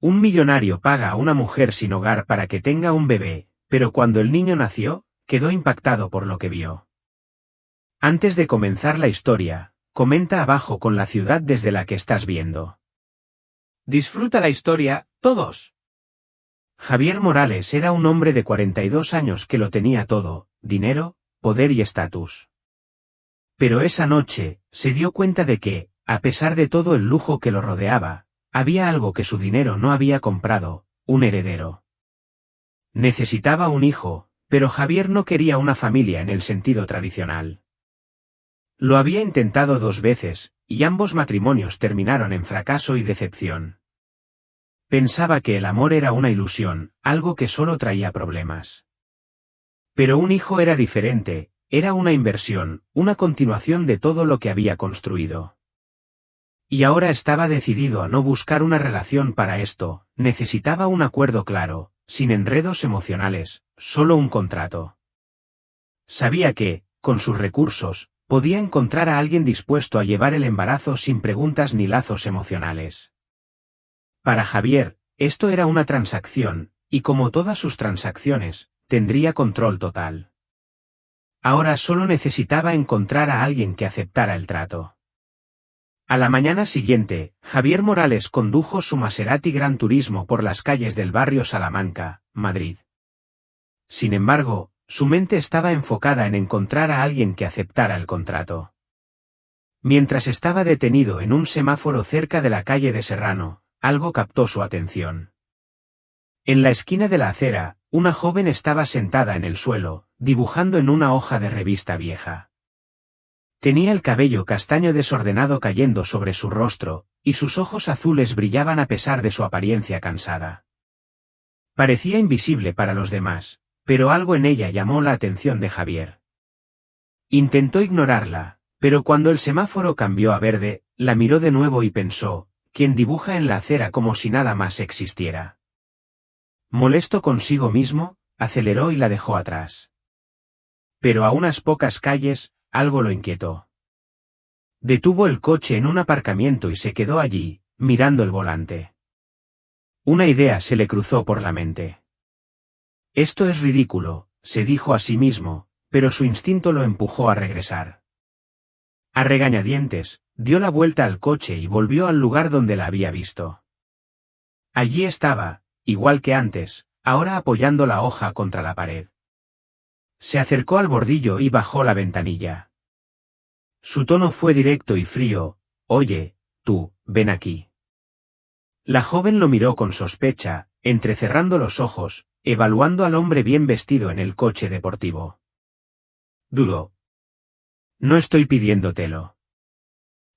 Un millonario paga a una mujer sin hogar para que tenga un bebé, pero cuando el niño nació, quedó impactado por lo que vio. Antes de comenzar la historia, comenta abajo con la ciudad desde la que estás viendo. Disfruta la historia, todos. Javier Morales era un hombre de 42 años que lo tenía todo, dinero, poder y estatus. Pero esa noche, se dio cuenta de que, a pesar de todo el lujo que lo rodeaba, había algo que su dinero no había comprado, un heredero. Necesitaba un hijo, pero Javier no quería una familia en el sentido tradicional. Lo había intentado 2 veces, y ambos matrimonios terminaron en fracaso y decepción. Pensaba que el amor era una ilusión, algo que solo traía problemas. Pero un hijo era diferente, era una inversión, una continuación de todo lo que había construido. Y ahora estaba decidido a no buscar una relación para esto, necesitaba un acuerdo claro, sin enredos emocionales, solo un contrato. Sabía que, con sus recursos, podía encontrar a alguien dispuesto a llevar el embarazo sin preguntas ni lazos emocionales. Para Javier, esto era una transacción, y como todas sus transacciones, tendría control total. Ahora solo necesitaba encontrar a alguien que aceptara el trato. A la mañana siguiente, Javier Morales condujo su Maserati Gran Turismo por las calles del barrio Salamanca, Madrid. Sin embargo, su mente estaba enfocada en encontrar a alguien que aceptara el contrato. Mientras estaba detenido en un semáforo cerca de la calle de Serrano, algo captó su atención. En la esquina de la acera, una joven estaba sentada en el suelo, dibujando en una hoja de revista vieja. Tenía el cabello castaño desordenado cayendo sobre su rostro, y sus ojos azules brillaban a pesar de su apariencia cansada. Parecía invisible para los demás, pero algo en ella llamó la atención de Javier. Intentó ignorarla, pero cuando el semáforo cambió a verde, la miró de nuevo y pensó, ¿quién dibuja en la acera como si nada más existiera? Molesto consigo mismo, aceleró y la dejó atrás. Pero a unas pocas calles, algo lo inquietó. Detuvo el coche en un aparcamiento y se quedó allí, mirando el volante. Una idea se le cruzó por la mente. Esto es ridículo, se dijo a sí mismo, pero su instinto lo empujó a regresar. A regañadientes, dio la vuelta al coche y volvió al lugar donde la había visto. Allí estaba, igual que antes, ahora apoyando la hoja contra la pared. Se acercó al bordillo y bajó la ventanilla. Su tono fue directo y frío, «Oye, tú, ven aquí». La joven lo miró con sospecha, entrecerrando los ojos, evaluando al hombre bien vestido en el coche deportivo. Dudó. «No estoy pidiéndotelo».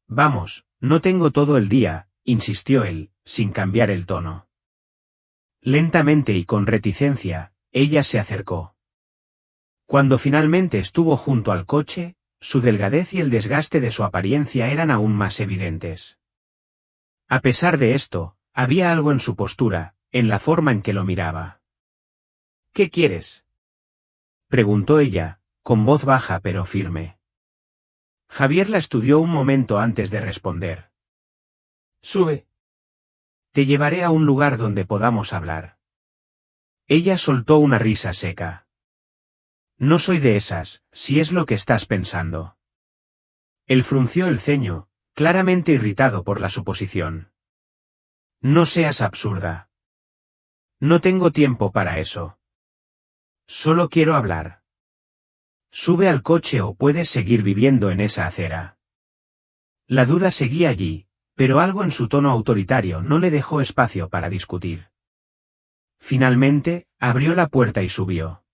«Vamos, no tengo todo el día», insistió él, sin cambiar el tono. Lentamente y con reticencia, ella se acercó. Cuando finalmente estuvo junto al coche, su delgadez y el desgaste de su apariencia eran aún más evidentes. A pesar de esto, había algo en su postura, en la forma en que lo miraba. «¿Qué quieres?», preguntó ella, con voz baja pero firme. Javier la estudió un momento antes de responder. «Sube. Te llevaré a un lugar donde podamos hablar». Ella soltó una risa seca. «No soy de esas, si es lo que estás pensando». Él frunció el ceño, claramente irritado por la suposición. «No seas absurda. No tengo tiempo para eso. Solo quiero hablar. Sube al coche o puedes seguir viviendo en esa acera». La duda seguía allí, pero algo en su tono autoritario no le dejó espacio para discutir. Finalmente, abrió la puerta y subió.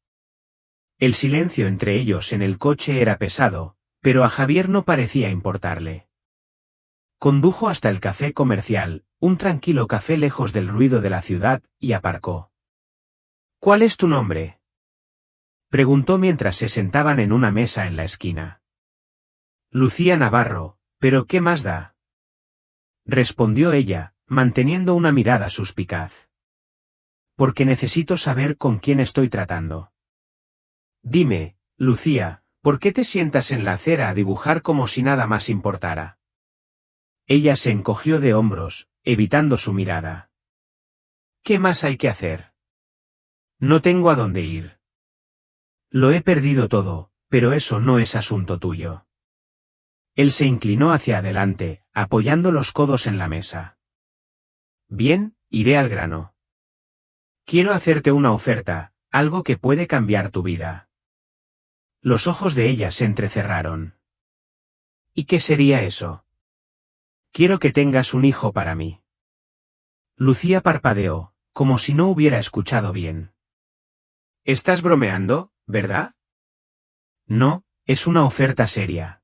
El silencio entre ellos en el coche era pesado, pero a Javier no parecía importarle. Condujo hasta el café comercial, un tranquilo café lejos del ruido de la ciudad, y aparcó. «¿Cuál es tu nombre?», preguntó mientras se sentaban en una mesa en la esquina. «Lucía Navarro, pero ¿qué más da?», respondió ella, manteniendo una mirada suspicaz. «Porque necesito saber con quién estoy tratando». «Dime, Lucía, ¿por qué te sientas en la acera a dibujar como si nada más importara?». Ella se encogió de hombros, evitando su mirada. ¿Qué más hay que hacer? No tengo a dónde ir. Lo he perdido todo, pero eso no es asunto tuyo. Él se inclinó hacia adelante, apoyando los codos en la mesa. Bien, iré al grano. Quiero hacerte una oferta, algo que puede cambiar tu vida. Los ojos de ella se entrecerraron. ¿Y qué sería eso? Quiero que tengas un hijo para mí. Lucía parpadeó, como si no hubiera escuchado bien. ¿Estás bromeando, verdad? No, es una oferta seria.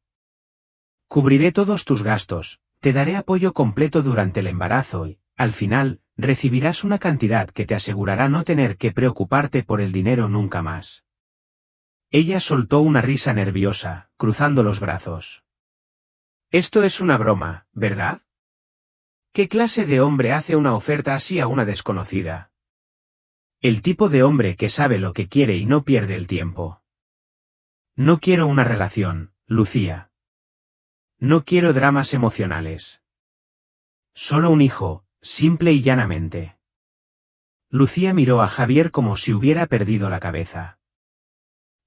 Cubriré todos tus gastos, te daré apoyo completo durante el embarazo y, al final, recibirás una cantidad que te asegurará no tener que preocuparte por el dinero nunca más. Ella soltó una risa nerviosa, cruzando los brazos. Esto es una broma, ¿verdad? ¿Qué clase de hombre hace una oferta así a una desconocida? El tipo de hombre que sabe lo que quiere y no pierde el tiempo. No quiero una relación, Lucía. No quiero dramas emocionales. Solo un hijo, simple y llanamente. Lucía miró a Javier como si hubiera perdido la cabeza.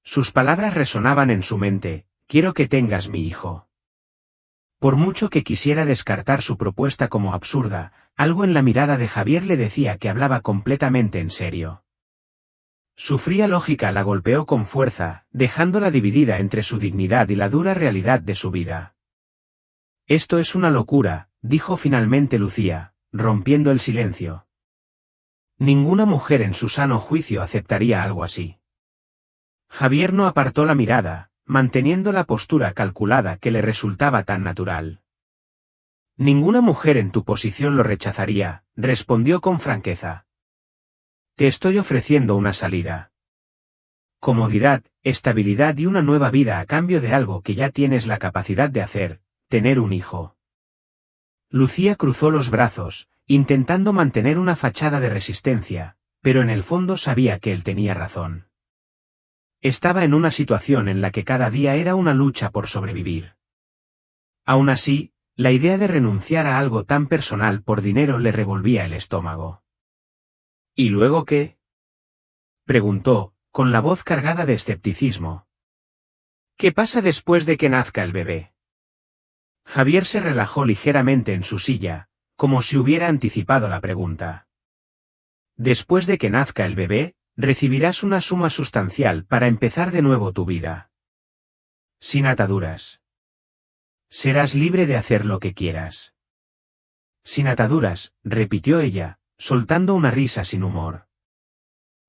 Sus palabras resonaban en su mente: quiero que tengas mi hijo. Por mucho que quisiera descartar su propuesta como absurda, algo en la mirada de Javier le decía que hablaba completamente en serio. Su fría lógica la golpeó con fuerza, dejándola dividida entre su dignidad y la dura realidad de su vida. Esto es una locura, dijo finalmente Lucía, rompiendo el silencio. Ninguna mujer en su sano juicio aceptaría algo así. Javier no apartó la mirada, manteniendo la postura calculada que le resultaba tan natural. Ninguna mujer en tu posición lo rechazaría, respondió con franqueza. Te estoy ofreciendo una salida. Comodidad, estabilidad y una nueva vida a cambio de algo que ya tienes la capacidad de hacer: tener un hijo. Lucía cruzó los brazos, intentando mantener una fachada de resistencia, pero en el fondo sabía que él tenía razón. Estaba en una situación en la que cada día era una lucha por sobrevivir. Aún así, la idea de renunciar a algo tan personal por dinero le revolvía el estómago. ¿Y luego qué?, preguntó, con la voz cargada de escepticismo. ¿Qué pasa después de que nazca el bebé? Javier se relajó ligeramente en su silla, como si hubiera anticipado la pregunta. Después de que nazca el bebé, recibirás una suma sustancial para empezar de nuevo tu vida. Sin ataduras. Serás libre de hacer lo que quieras. Sin ataduras, repitió ella, soltando una risa sin humor.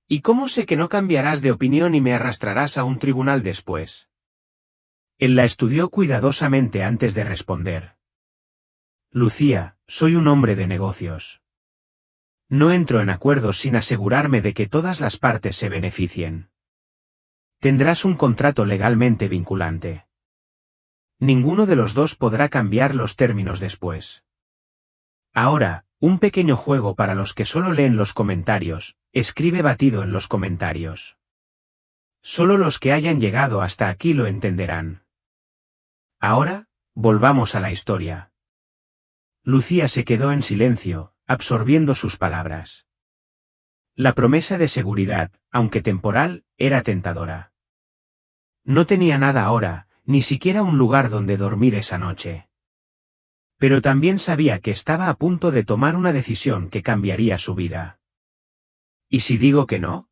¿Y cómo sé que no cambiarás de opinión y me arrastrarás a un tribunal después? Él la estudió cuidadosamente antes de responder. Lucía, soy un hombre de negocios. No entro en acuerdos sin asegurarme de que todas las partes se beneficien. Tendrás un contrato legalmente vinculante. Ninguno de los dos podrá cambiar los términos después. Ahora, un pequeño juego para los que solo leen los comentarios: escribe batido en los comentarios. Solo los que hayan llegado hasta aquí lo entenderán. Ahora, volvamos a la historia. Lucía se quedó en silencio, absorbiendo sus palabras. La promesa de seguridad, aunque temporal, era tentadora. No tenía nada ahora, ni siquiera un lugar donde dormir esa noche. Pero también sabía que estaba a punto de tomar una decisión que cambiaría su vida. ¿Y si digo que no?,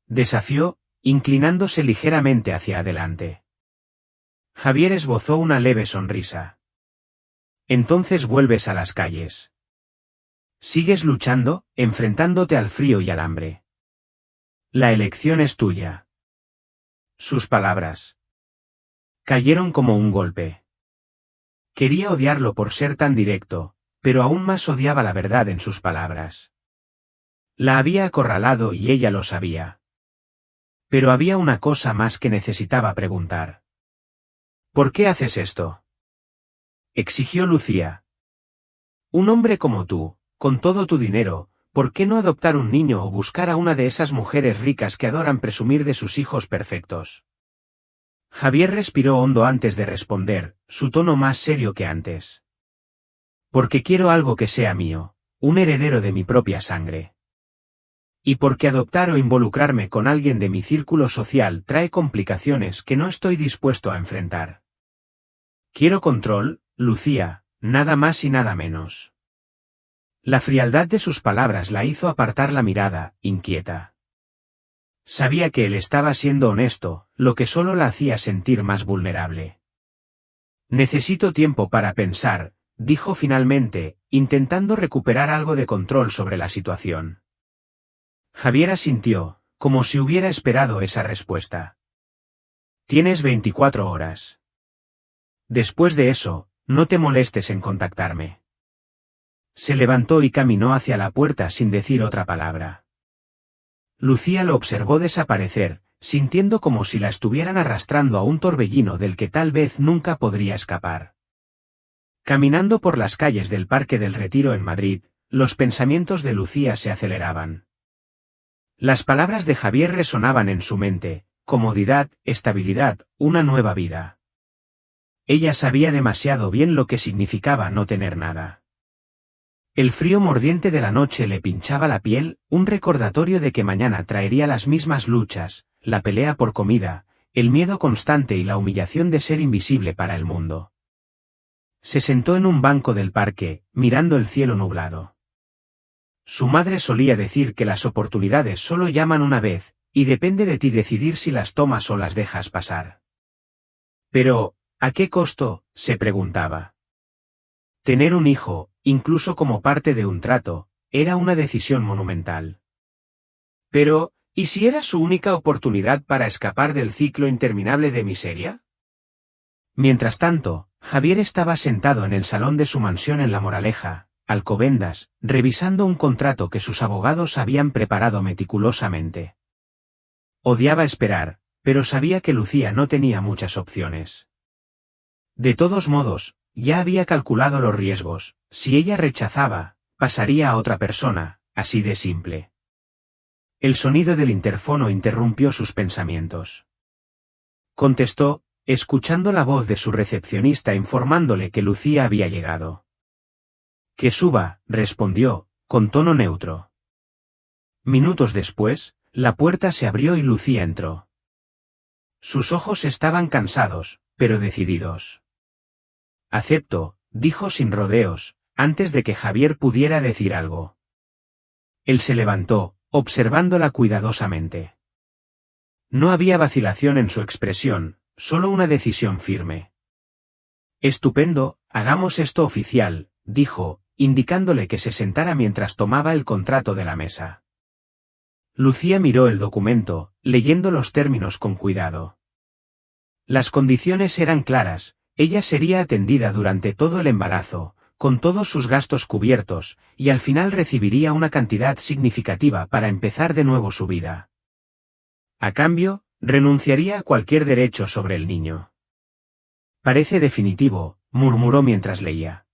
desafió, inclinándose ligeramente hacia adelante. Javier esbozó una leve sonrisa. Entonces vuelves a las calles. Sigues luchando, enfrentándote al frío y al hambre. La elección es tuya. Sus palabras cayeron como un golpe. Quería odiarlo por ser tan directo, pero aún más odiaba la verdad en sus palabras. La había acorralado y ella lo sabía. Pero había una cosa más que necesitaba preguntar. ¿Por qué haces esto?, exigió Lucía. Un hombre como tú, con todo tu dinero, ¿por qué no adoptar un niño o buscar a una de esas mujeres ricas que adoran presumir de sus hijos perfectos? Javier respiró hondo antes de responder, su tono más serio que antes. Porque quiero algo que sea mío, un heredero de mi propia sangre. Y porque adoptar o involucrarme con alguien de mi círculo social trae complicaciones que no estoy dispuesto a enfrentar. Quiero control, Lucía, nada más y nada menos. La frialdad de sus palabras la hizo apartar la mirada, inquieta. Sabía que él estaba siendo honesto, lo que solo la hacía sentir más vulnerable. Necesito tiempo para pensar, dijo finalmente, intentando recuperar algo de control sobre la situación. Javier asintió, como si hubiera esperado esa respuesta. Tienes 24 horas. Después de eso, no te molestes en contactarme. Se levantó y caminó hacia la puerta sin decir otra palabra. Lucía lo observó desaparecer, sintiendo como si la estuvieran arrastrando a un torbellino del que tal vez nunca podría escapar. Caminando por las calles del Parque del Retiro en Madrid, los pensamientos de Lucía se aceleraban. Las palabras de Javier resonaban en su mente: comodidad, estabilidad, una nueva vida. Ella sabía demasiado bien lo que significaba no tener nada. El frío mordiente de la noche le pinchaba la piel, un recordatorio de que mañana traería las mismas luchas, la pelea por comida, el miedo constante y la humillación de ser invisible para el mundo. Se sentó en un banco del parque, mirando el cielo nublado. Su madre solía decir que las oportunidades solo llaman una vez, y depende de ti decidir si las tomas o las dejas pasar. Pero, ¿a qué costo?, se preguntaba. Tener un hijo, incluso como parte de un trato, era una decisión monumental. Pero, ¿y si era su única oportunidad para escapar del ciclo interminable de miseria? Mientras tanto, Javier estaba sentado en el salón de su mansión en La Moraleja, Alcobendas, revisando un contrato que sus abogados habían preparado meticulosamente. Odiaba esperar, pero sabía que Lucía no tenía muchas opciones. De todos modos, ya había calculado los riesgos: si ella rechazaba, pasaría a otra persona, así de simple. El sonido del interfono interrumpió sus pensamientos. Contestó, escuchando la voz de su recepcionista informándole que Lucía había llegado. Que suba, respondió, con tono neutro. Minutos después, la puerta se abrió y Lucía entró. Sus ojos estaban cansados, pero decididos. Acepto, dijo sin rodeos, antes de que Javier pudiera decir algo. Él se levantó, observándola cuidadosamente. No había vacilación en su expresión, solo una decisión firme. Estupendo, hagamos esto oficial, dijo, indicándole que se sentara mientras tomaba el contrato de la mesa. Lucía miró el documento, leyendo los términos con cuidado. Las condiciones eran claras: ella sería atendida durante todo el embarazo, con todos sus gastos cubiertos, y al final recibiría una cantidad significativa para empezar de nuevo su vida. A cambio, renunciaría a cualquier derecho sobre el niño. Parece definitivo, murmuró mientras leía.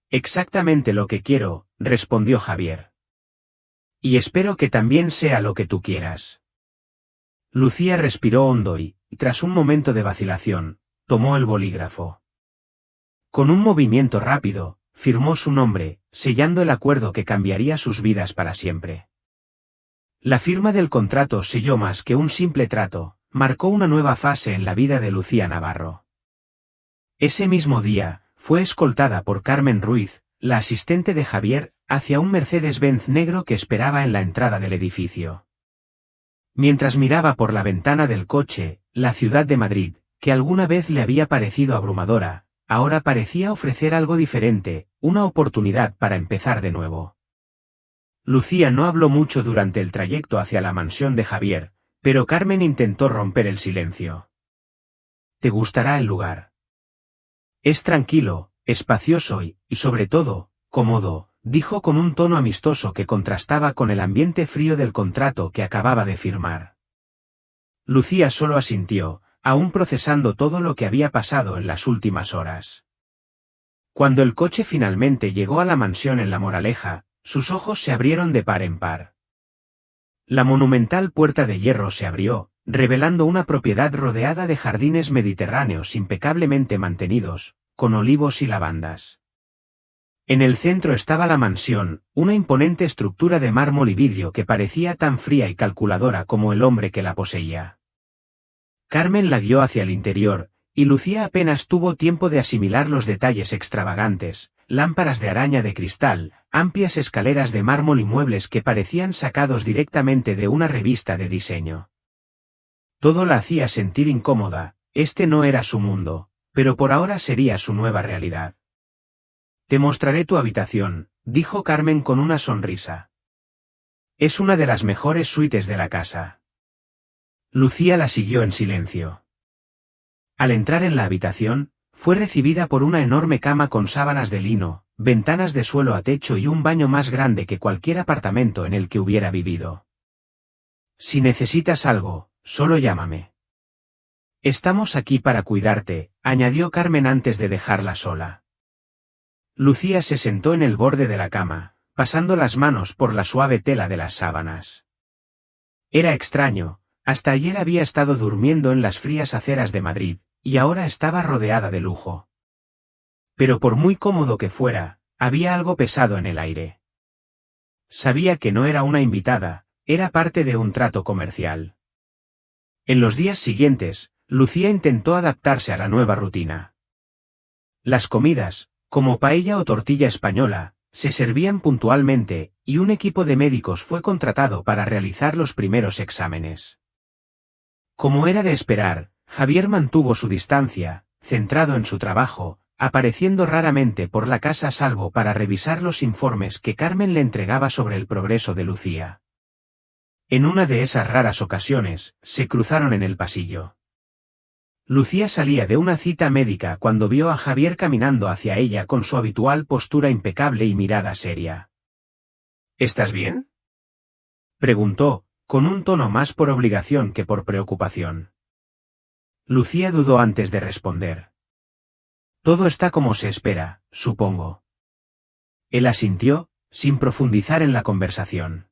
Exactamente lo que quiero, respondió Javier. Y espero que también sea lo que tú quieras. Lucía respiró hondo y, tras un momento de vacilación, tomó el bolígrafo. Con un movimiento rápido, firmó su nombre, sellando el acuerdo que cambiaría sus vidas para siempre. La firma del contrato selló más que un simple trato, marcó una nueva fase en la vida de Lucía Navarro. Ese mismo día, fue escoltada por Carmen Ruiz, la asistente de Javier, hacia un Mercedes-Benz negro que esperaba en la entrada del edificio. Mientras miraba por la ventana del coche, la ciudad de Madrid, que alguna vez le había parecido abrumadora, ahora parecía ofrecer algo diferente, una oportunidad para empezar de nuevo. Lucía no habló mucho durante el trayecto hacia la mansión de Javier, pero Carmen intentó romper el silencio. «Te gustará el lugar. Es tranquilo, espacioso y, sobre todo, cómodo», dijo con un tono amistoso que contrastaba con el ambiente frío del contrato que acababa de firmar. Lucía solo asintió, aún procesando todo lo que había pasado en las últimas horas. Cuando el coche finalmente llegó a la mansión en La Moraleja, sus ojos se abrieron de par en par. La monumental puerta de hierro se abrió, revelando una propiedad rodeada de jardines mediterráneos impecablemente mantenidos, con olivos y lavandas. En el centro estaba la mansión, una imponente estructura de mármol y vidrio que parecía tan fría y calculadora como el hombre que la poseía. Carmen la guió hacia el interior, y Lucía apenas tuvo tiempo de asimilar los detalles extravagantes, lámparas de araña de cristal, amplias escaleras de mármol y muebles que parecían sacados directamente de una revista de diseño. Todo la hacía sentir incómoda, este no era su mundo, pero por ahora sería su nueva realidad. Te mostraré tu habitación, dijo Carmen con una sonrisa. Es una de las mejores suites de la casa. Lucía la siguió en silencio. Al entrar en la habitación, fue recibida por una enorme cama con sábanas de lino, ventanas de suelo a techo y un baño más grande que cualquier apartamento en el que hubiera vivido. Si necesitas algo, solo llámame. Estamos aquí para cuidarte, añadió Carmen antes de dejarla sola. Lucía se sentó en el borde de la cama, pasando las manos por la suave tela de las sábanas. Era extraño, hasta ayer había estado durmiendo en las frías aceras de Madrid, y ahora estaba rodeada de lujo. Pero por muy cómodo que fuera, había algo pesado en el aire. Sabía que no era una invitada, era parte de un trato comercial. En los días siguientes, Lucía intentó adaptarse a la nueva rutina. Las comidas, como paella o tortilla española, se servían puntualmente, y un equipo de médicos fue contratado para realizar los primeros exámenes. Como era de esperar, Javier mantuvo su distancia, centrado en su trabajo, apareciendo raramente por la casa salvo para revisar los informes que Carmen le entregaba sobre el progreso de Lucía. En una de esas raras ocasiones, se cruzaron en el pasillo. Lucía salía de una cita médica cuando vio a Javier caminando hacia ella con su habitual postura impecable y mirada seria. ¿Estás bien?, preguntó, con un tono más por obligación que por preocupación. Lucía dudó antes de responder. Todo está como se espera, supongo. Él asintió, sin profundizar en la conversación.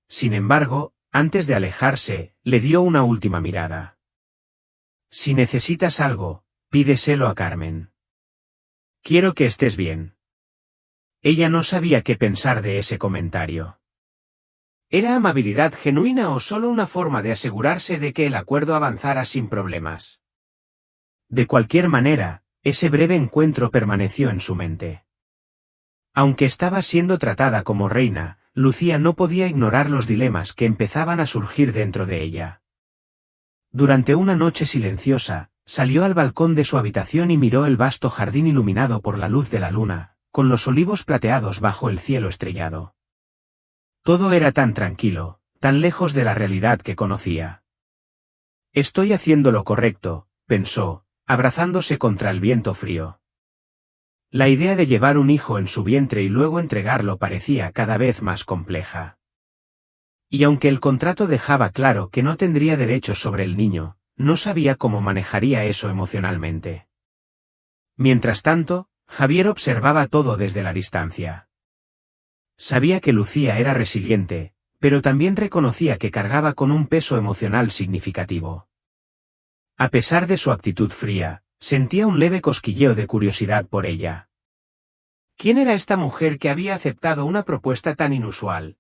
Sin embargo, antes de alejarse, le dio una última mirada. Si necesitas algo, pídeselo a Carmen. Quiero que estés bien. Ella no sabía qué pensar de ese comentario. ¿Era amabilidad genuina o solo una forma de asegurarse de que el acuerdo avanzara sin problemas? De cualquier manera, ese breve encuentro permaneció en su mente. Aunque estaba siendo tratada como reina, Lucía no podía ignorar los dilemas que empezaban a surgir dentro de ella. Durante una noche silenciosa, salió al balcón de su habitación y miró el vasto jardín iluminado por la luz de la luna, con los olivos plateados bajo el cielo estrellado. Todo era tan tranquilo, tan lejos de la realidad que conocía. Estoy haciendo lo correcto, pensó, abrazándose contra el viento frío. La idea de llevar un hijo en su vientre y luego entregarlo parecía cada vez más compleja. Y aunque el contrato dejaba claro que no tendría derechos sobre el niño, no sabía cómo manejaría eso emocionalmente. Mientras tanto, Javier observaba todo desde la distancia. Sabía que Lucía era resiliente, pero también reconocía que cargaba con un peso emocional significativo. A pesar de su actitud fría, sentía un leve cosquilleo de curiosidad por ella. ¿Quién era esta mujer que había aceptado una propuesta tan inusual?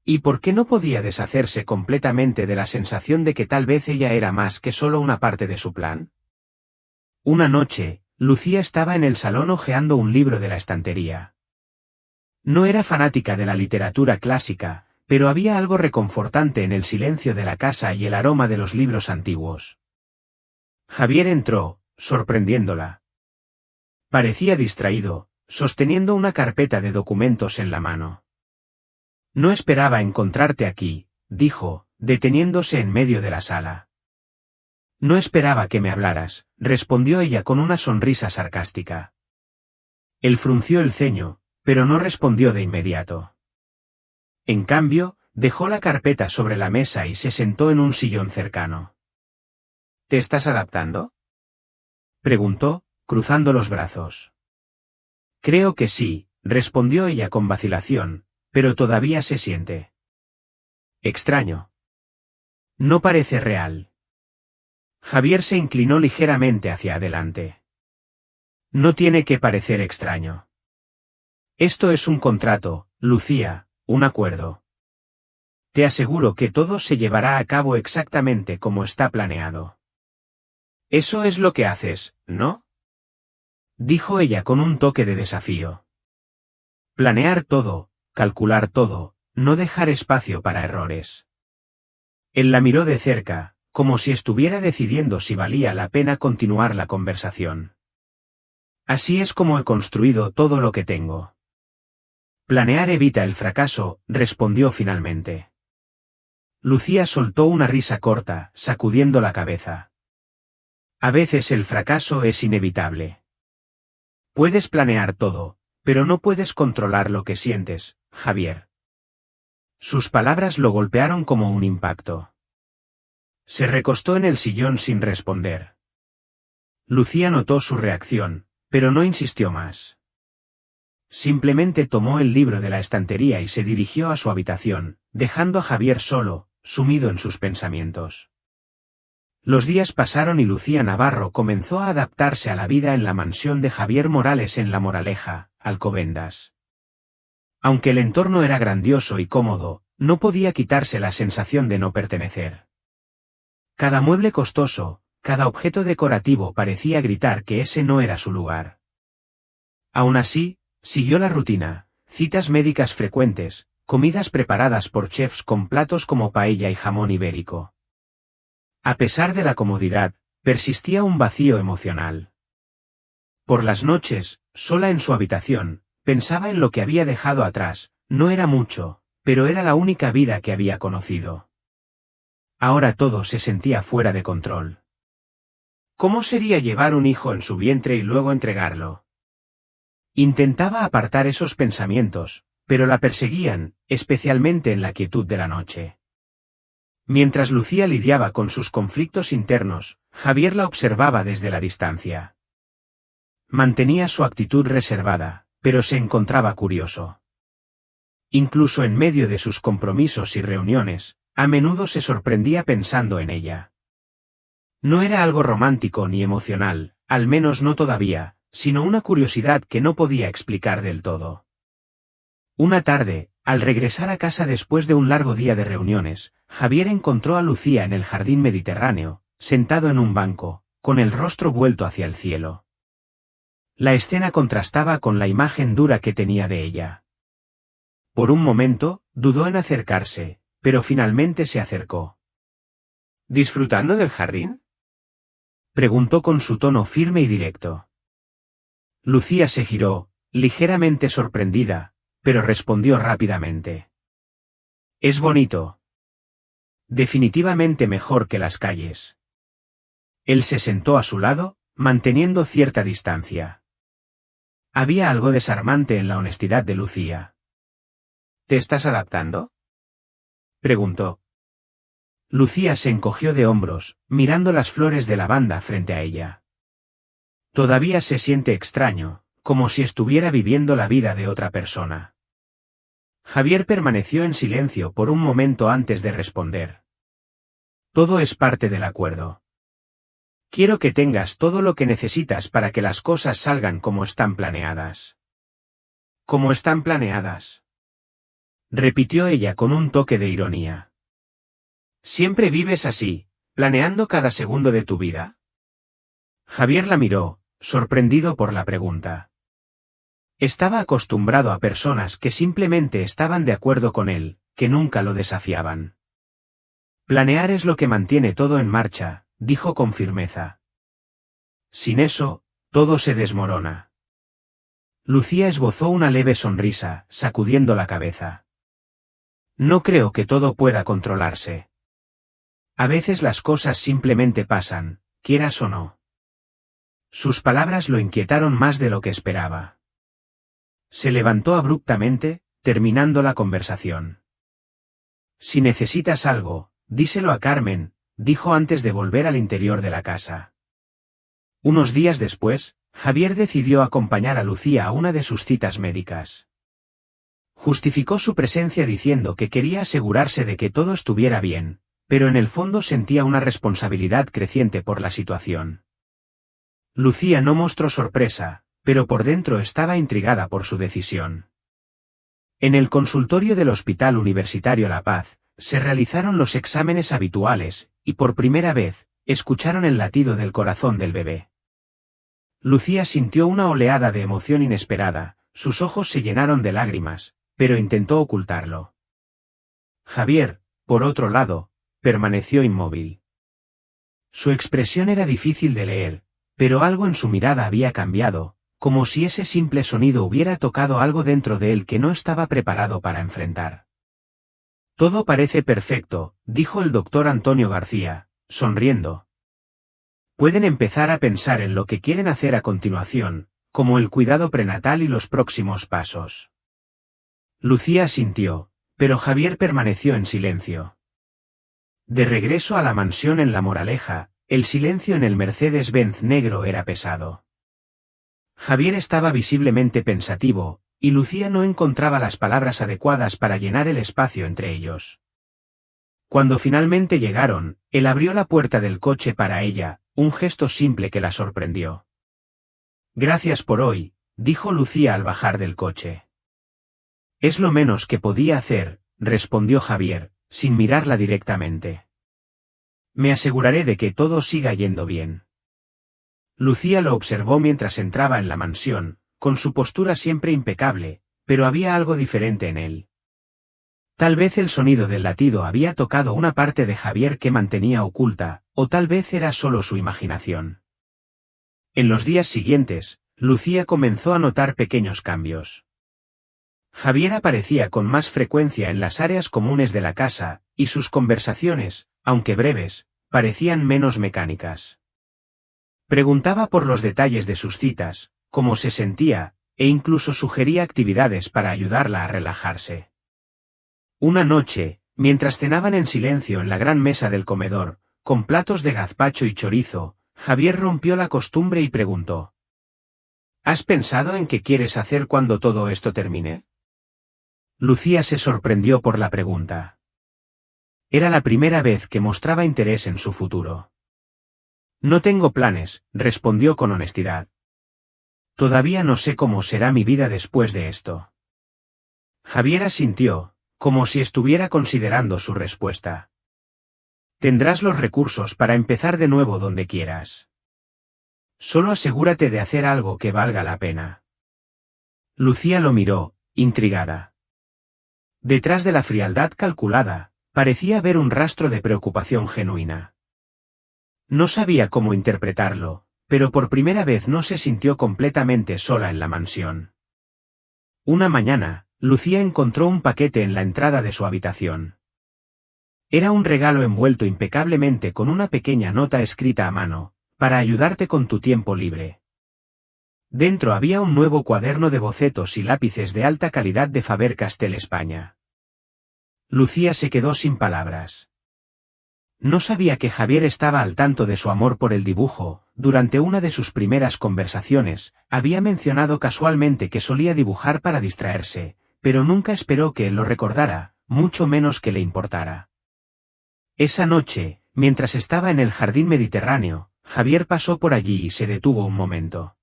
¿Y por qué no podía deshacerse completamente de la sensación de que tal vez ella era más que solo una parte de su plan? Una noche, Lucía estaba en el salón hojeando un libro de la estantería. No era fanática de la literatura clásica, pero había algo reconfortante en el silencio de la casa y el aroma de los libros antiguos. Javier entró, sorprendiéndola. Parecía distraído, sosteniendo una carpeta de documentos en la mano. No esperaba encontrarte aquí, dijo, deteniéndose en medio de la sala. No esperaba que me hablaras, respondió ella con una sonrisa sarcástica. Él frunció el ceño, pero no respondió de inmediato. En cambio, dejó la carpeta sobre la mesa y se sentó en un sillón cercano. ¿Te estás adaptando?, preguntó, cruzando los brazos. Creo que sí, respondió ella con vacilación, pero todavía se siente extraño. No parece real. Javier se inclinó ligeramente hacia adelante. No tiene que parecer extraño. Esto es un contrato, Lucía, un acuerdo. Te aseguro que todo se llevará a cabo exactamente como está planeado. Eso es lo que haces, ¿no? Dijo ella con un toque de desafío. Planear todo, calcular todo, no dejar espacio para errores. Él la miró de cerca, como si estuviera decidiendo si valía la pena continuar la conversación. Así es como he construido todo lo que tengo. Planear evita el fracaso, respondió finalmente. Lucía soltó una risa corta, sacudiendo la cabeza. A veces el fracaso es inevitable. Puedes planear todo, pero no puedes controlar lo que sientes, Javier. Sus palabras lo golpearon como un impacto. Se recostó en el sillón sin responder. Lucía notó su reacción, pero no insistió más. Simplemente tomó el libro de la estantería y se dirigió a su habitación, dejando a Javier solo, sumido en sus pensamientos. Los días pasaron y Lucía Navarro comenzó a adaptarse a la vida en la mansión de Javier Morales en La Moraleja, Alcobendas. Aunque el entorno era grandioso y cómodo, no podía quitarse la sensación de no pertenecer. Cada mueble costoso, cada objeto decorativo parecía gritar que ese no era su lugar. Aún así, siguió la rutina, citas médicas frecuentes, comidas preparadas por chefs con platos como paella y jamón ibérico. A pesar de la comodidad, persistía un vacío emocional. Por las noches, sola en su habitación, pensaba en lo que había dejado atrás, no era mucho, pero era la única vida que había conocido. Ahora todo se sentía fuera de control. ¿Cómo sería llevar un hijo en su vientre y luego entregarlo? Intentaba apartar esos pensamientos, pero la perseguían, especialmente en la quietud de la noche. Mientras Lucía lidiaba con sus conflictos internos, Javier la observaba desde la distancia. Mantenía su actitud reservada, pero se encontraba curioso. Incluso en medio de sus compromisos y reuniones, a menudo se sorprendía pensando en ella. No era algo romántico ni emocional, al menos no todavía, sino una curiosidad que no podía explicar del todo. Una tarde, al regresar a casa después de un largo día de reuniones, Javier encontró a Lucía en el jardín mediterráneo, sentado en un banco, con el rostro vuelto hacia el cielo. La escena contrastaba con la imagen dura que tenía de ella. Por un momento, dudó en acercarse, pero finalmente se acercó. ¿Disfrutando del jardín?, preguntó con su tono firme y directo. Lucía se giró, ligeramente sorprendida, pero respondió rápidamente. Es bonito. Definitivamente mejor que las calles. Él se sentó a su lado, manteniendo cierta distancia. Había algo desarmante en la honestidad de Lucía. ¿Te estás adaptando?, preguntó. Lucía se encogió de hombros, mirando las flores de lavanda frente a ella. Todavía se siente extraño, como si estuviera viviendo la vida de otra persona. Javier permaneció en silencio por un momento antes de responder. Todo es parte del acuerdo. Quiero que tengas todo lo que necesitas para que las cosas salgan como están planeadas. ¿Cómo están planeadas?, repitió ella con un toque de ironía. ¿Siempre vives así, planeando cada segundo de tu vida? Javier la miró, sorprendido por la pregunta. Estaba acostumbrado a personas que simplemente estaban de acuerdo con él, que nunca lo desafiaban. Planear es lo que mantiene todo en marcha, dijo con firmeza. Sin eso, todo se desmorona. Lucía esbozó una leve sonrisa, sacudiendo la cabeza. No creo que todo pueda controlarse. A veces las cosas simplemente pasan, quieras o no. Sus palabras lo inquietaron más de lo que esperaba. Se levantó abruptamente, terminando la conversación. Si necesitas algo, díselo a Carmen, dijo antes de volver al interior de la casa. Unos días después, Javier decidió acompañar a Lucía a una de sus citas médicas. Justificó su presencia diciendo que quería asegurarse de que todo estuviera bien, pero en el fondo sentía una responsabilidad creciente por la situación. Lucía no mostró sorpresa, pero por dentro estaba intrigada por su decisión. En el consultorio del Hospital Universitario La Paz, se realizaron los exámenes habituales, y por primera vez, escucharon el latido del corazón del bebé. Lucía sintió una oleada de emoción inesperada, sus ojos se llenaron de lágrimas, pero intentó ocultarlo. Javier, por otro lado, permaneció inmóvil. Su expresión era difícil de leer, pero algo en su mirada había cambiado, como si ese simple sonido hubiera tocado algo dentro de él que no estaba preparado para enfrentar. Todo parece perfecto, dijo el doctor Antonio García, sonriendo. Pueden empezar a pensar en lo que quieren hacer a continuación, como el cuidado prenatal y los próximos pasos. Lucía asintió, pero Javier permaneció en silencio. De regreso a la mansión en La Moraleja, el silencio en el Mercedes-Benz negro era pesado. Javier estaba visiblemente pensativo, y Lucía no encontraba las palabras adecuadas para llenar el espacio entre ellos. Cuando finalmente llegaron, él abrió la puerta del coche para ella, un gesto simple que la sorprendió. Gracias por hoy, dijo Lucía al bajar del coche. Es lo menos que podía hacer, respondió Javier, sin mirarla directamente. Me aseguraré de que todo siga yendo bien. Lucía lo observó mientras entraba en la mansión, con su postura siempre impecable, pero había algo diferente en él. Tal vez el sonido del latido había tocado una parte de Javier que mantenía oculta, o tal vez era solo su imaginación. En los días siguientes, Lucía comenzó a notar pequeños cambios. Javier aparecía con más frecuencia en las áreas comunes de la casa, y sus conversaciones, aunque breves, parecían menos mecánicas. Preguntaba por los detalles de sus citas, cómo se sentía, e incluso sugería actividades para ayudarla a relajarse. Una noche, mientras cenaban en silencio en la gran mesa del comedor, con platos de gazpacho y chorizo, Javier rompió la costumbre y preguntó: ¿Has pensado en qué quieres hacer cuando todo esto termine? Lucía se sorprendió por la pregunta. Era la primera vez que mostraba interés en su futuro. No tengo planes, respondió con honestidad. Todavía no sé cómo será mi vida después de esto. Javier asintió, como si estuviera considerando su respuesta. Tendrás los recursos para empezar de nuevo donde quieras. Solo asegúrate de hacer algo que valga la pena. Lucía lo miró, intrigada. Detrás de la frialdad calculada, parecía haber un rastro de preocupación genuina. No sabía cómo interpretarlo, pero por primera vez no se sintió completamente sola en la mansión. Una mañana, Lucía encontró un paquete en la entrada de su habitación. Era un regalo envuelto impecablemente con una pequeña nota escrita a mano, para ayudarte con tu tiempo libre. Dentro había un nuevo cuaderno de bocetos y lápices de alta calidad de Faber-Castell España. Lucía se quedó sin palabras. No sabía que Javier estaba al tanto de su amor por el dibujo. Durante una de sus primeras conversaciones, había mencionado casualmente que solía dibujar para distraerse, pero nunca esperó que él lo recordara, mucho menos que le importara. Esa noche, mientras estaba en el jardín mediterráneo, Javier pasó por allí y se detuvo un momento.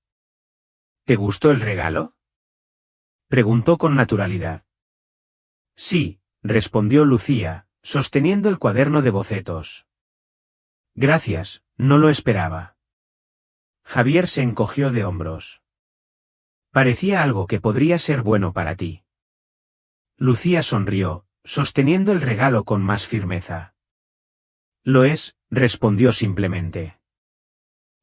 ¿Te gustó el regalo?, preguntó con naturalidad. Sí, respondió Lucía, sosteniendo el cuaderno de bocetos. Gracias, no lo esperaba. Javier se encogió de hombros. Parecía algo que podría ser bueno para ti. Lucía sonrió, sosteniendo el regalo con más firmeza. Lo es, respondió simplemente.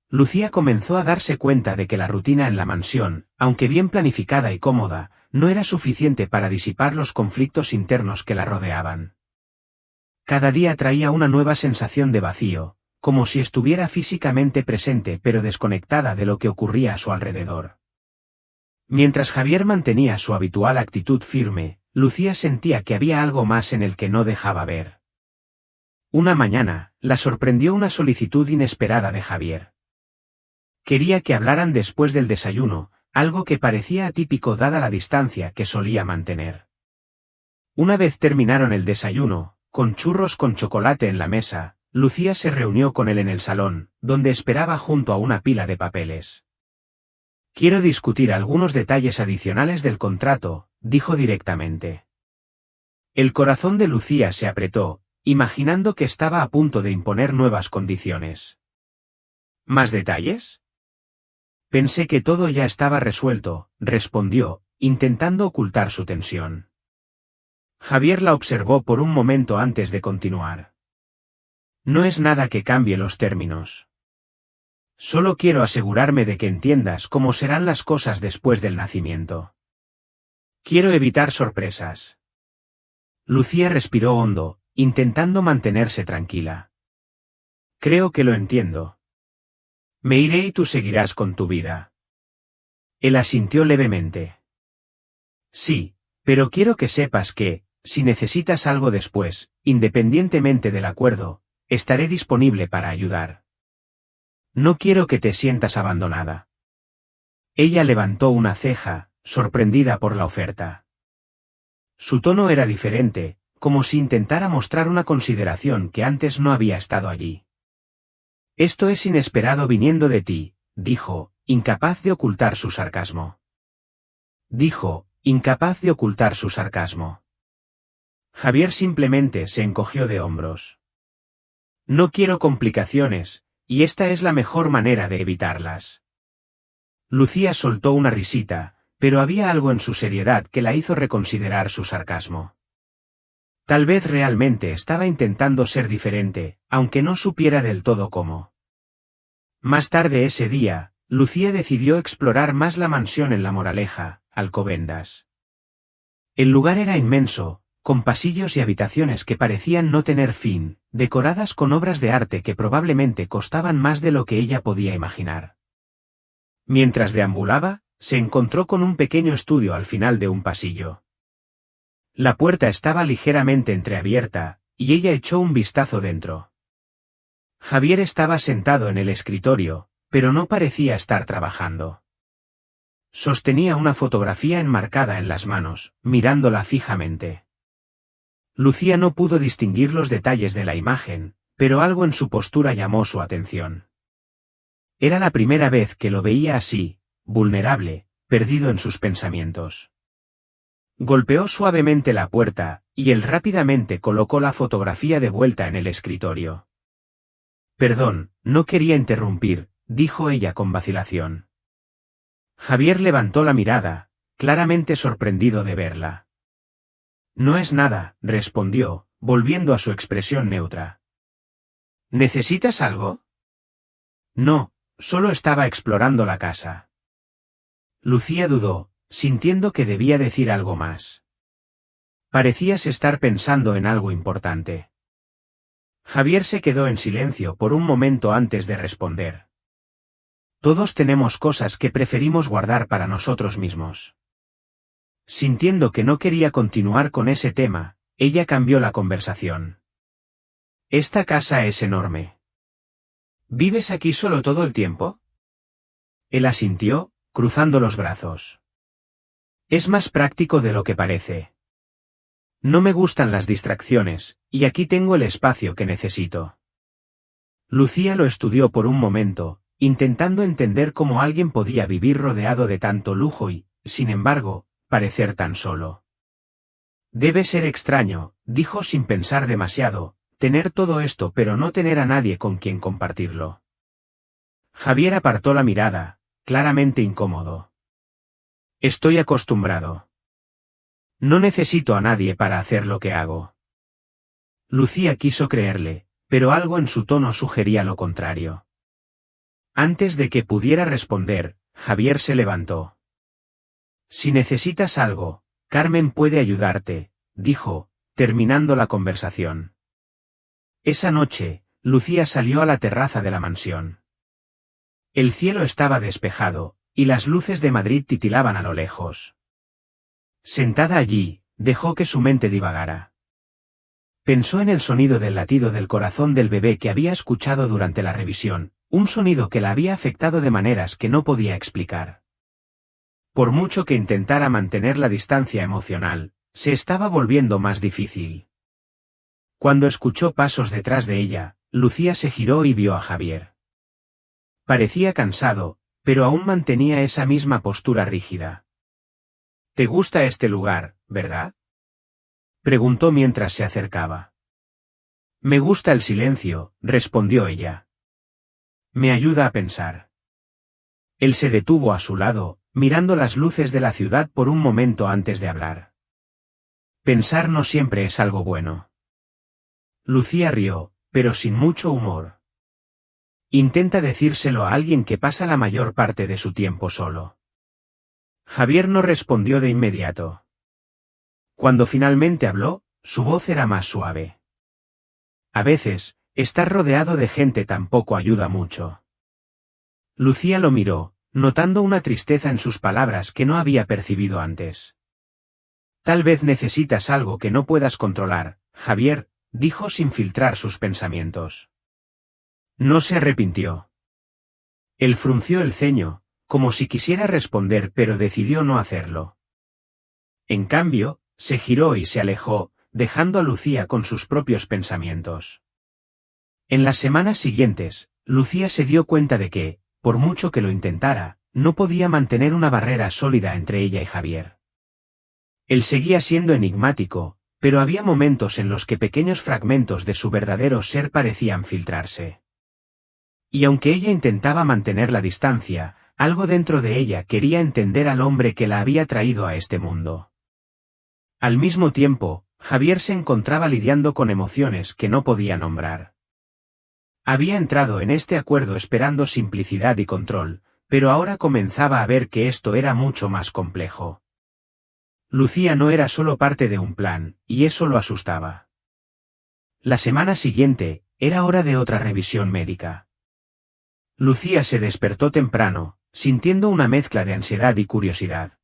Lucía comenzó a darse cuenta de que la rutina en la mansión, aunque bien planificada y cómoda, no era suficiente para disipar los conflictos internos que la rodeaban. Cada día traía una nueva sensación de vacío, como si estuviera físicamente presente pero desconectada de lo que ocurría a su alrededor. Mientras Javier mantenía su habitual actitud firme, Lucía sentía que había algo más en el que no dejaba ver. Una mañana, la sorprendió una solicitud inesperada de Javier. Quería que hablaran después del desayuno, algo que parecía atípico dada la distancia que solía mantener. Una vez terminaron el desayuno, con churros con chocolate en la mesa, Lucía se reunió con él en el salón, donde esperaba junto a una pila de papeles. Quiero discutir algunos detalles adicionales del contrato, dijo directamente. El corazón de Lucía se apretó, imaginando que estaba a punto de imponer nuevas condiciones. ¿Más detalles? Pensé que todo ya estaba resuelto, respondió, intentando ocultar su tensión. Javier la observó por un momento antes de continuar. No es nada que cambie los términos. Solo quiero asegurarme de que entiendas cómo serán las cosas después del nacimiento. Quiero evitar sorpresas. Lucía respiró hondo, intentando mantenerse tranquila. Creo que lo entiendo. Me iré y tú seguirás con tu vida. Él asintió levemente. Sí, pero quiero que sepas que, si necesitas algo después, independientemente del acuerdo, estaré disponible para ayudar. No quiero que te sientas abandonada. Ella levantó una ceja, sorprendida por la oferta. Su tono era diferente, como si intentara mostrar una consideración que antes no había estado allí. Esto es inesperado viniendo de ti, dijo, incapaz de ocultar su sarcasmo. Javier simplemente se encogió de hombros. No quiero complicaciones, y esta es la mejor manera de evitarlas. Lucía soltó una risita, pero había algo en su seriedad que la hizo reconsiderar su sarcasmo. Tal vez realmente estaba intentando ser diferente, aunque no supiera del todo cómo. Más tarde ese día, Lucía decidió explorar más la mansión en La Moraleja, Alcobendas. El lugar era inmenso, con pasillos y habitaciones que parecían no tener fin, decoradas con obras de arte que probablemente costaban más de lo que ella podía imaginar. Mientras deambulaba, se encontró con un pequeño estudio al final de un pasillo. La puerta estaba ligeramente entreabierta, y ella echó un vistazo dentro. Javier estaba sentado en el escritorio, pero no parecía estar trabajando. Sostenía una fotografía enmarcada en las manos, mirándola fijamente. Lucía no pudo distinguir los detalles de la imagen, pero algo en su postura llamó su atención. Era la primera vez que lo veía así, vulnerable, perdido en sus pensamientos. Golpeó suavemente la puerta, y él rápidamente colocó la fotografía de vuelta en el escritorio. Perdón, no quería interrumpir, dijo ella con vacilación. Javier levantó la mirada, claramente sorprendido de verla. No es nada, respondió, volviendo a su expresión neutra. ¿Necesitas algo? No, solo estaba explorando la casa. Lucía dudó, sintiendo que debía decir algo más. Parecías estar pensando en algo importante. Javier se quedó en silencio por un momento antes de responder. Todos tenemos cosas que preferimos guardar para nosotros mismos. Sintiendo que no quería continuar con ese tema, ella cambió la conversación. Esta casa es enorme. ¿Vives aquí solo todo el tiempo? Él asintió, cruzando los brazos. Es más práctico de lo que parece. No me gustan las distracciones, y aquí tengo el espacio que necesito. Lucía lo estudió por un momento, intentando entender cómo alguien podía vivir rodeado de tanto lujo y, sin embargo, parecer tan solo. Debe ser extraño, dijo sin pensar demasiado, tener todo esto pero no tener a nadie con quien compartirlo. Javier apartó la mirada, claramente incómodo. Estoy acostumbrado. No necesito a nadie para hacer lo que hago. Lucía quiso creerle, pero algo en su tono sugería lo contrario. Antes de que pudiera responder, Javier se levantó. Si necesitas algo, Carmen puede ayudarte, dijo, terminando la conversación. Esa noche, Lucía salió a la terraza de la mansión. El cielo estaba despejado, y las luces de Madrid titilaban a lo lejos. Sentada allí, dejó que su mente divagara. Pensó en el sonido del latido del corazón del bebé que había escuchado durante la revisión, un sonido que la había afectado de maneras que no podía explicar. Por mucho que intentara mantener la distancia emocional, se estaba volviendo más difícil. Cuando escuchó pasos detrás de ella, Lucía se giró y vio a Javier. Parecía cansado, pero aún mantenía esa misma postura rígida. ¿Te gusta este lugar, verdad? Preguntó mientras se acercaba. Me gusta el silencio, respondió ella. Me ayuda a pensar. Él se detuvo a su lado, mirando las luces de la ciudad por un momento antes de hablar. Pensar no siempre es algo bueno. Lucía rió, pero sin mucho humor. Intenta decírselo a alguien que pasa la mayor parte de su tiempo solo. Javier no respondió de inmediato. Cuando finalmente habló, su voz era más suave. A veces, estar rodeado de gente tampoco ayuda mucho. Lucía lo miró, notando una tristeza en sus palabras que no había percibido antes. Tal vez necesitas algo que no puedas controlar, Javier, dijo sin filtrar sus pensamientos. No se arrepintió. Él frunció el ceño, como si quisiera responder pero decidió no hacerlo. En cambio, se giró y se alejó, dejando a Lucía con sus propios pensamientos. En las semanas siguientes, Lucía se dio cuenta de que, por mucho que lo intentara, no podía mantener una barrera sólida entre ella y Javier. Él seguía siendo enigmático, pero había momentos en los que pequeños fragmentos de su verdadero ser parecían filtrarse. Y aunque ella intentaba mantener la distancia, algo dentro de ella quería entender al hombre que la había traído a este mundo. Al mismo tiempo, Javier se encontraba lidiando con emociones que no podía nombrar. Había entrado en este acuerdo esperando simplicidad y control, pero ahora comenzaba a ver que esto era mucho más complejo. Lucía no era solo parte de un plan, y eso lo asustaba. La semana siguiente, era hora de otra revisión médica. Lucía se despertó temprano, sintiendo una mezcla de ansiedad y curiosidad.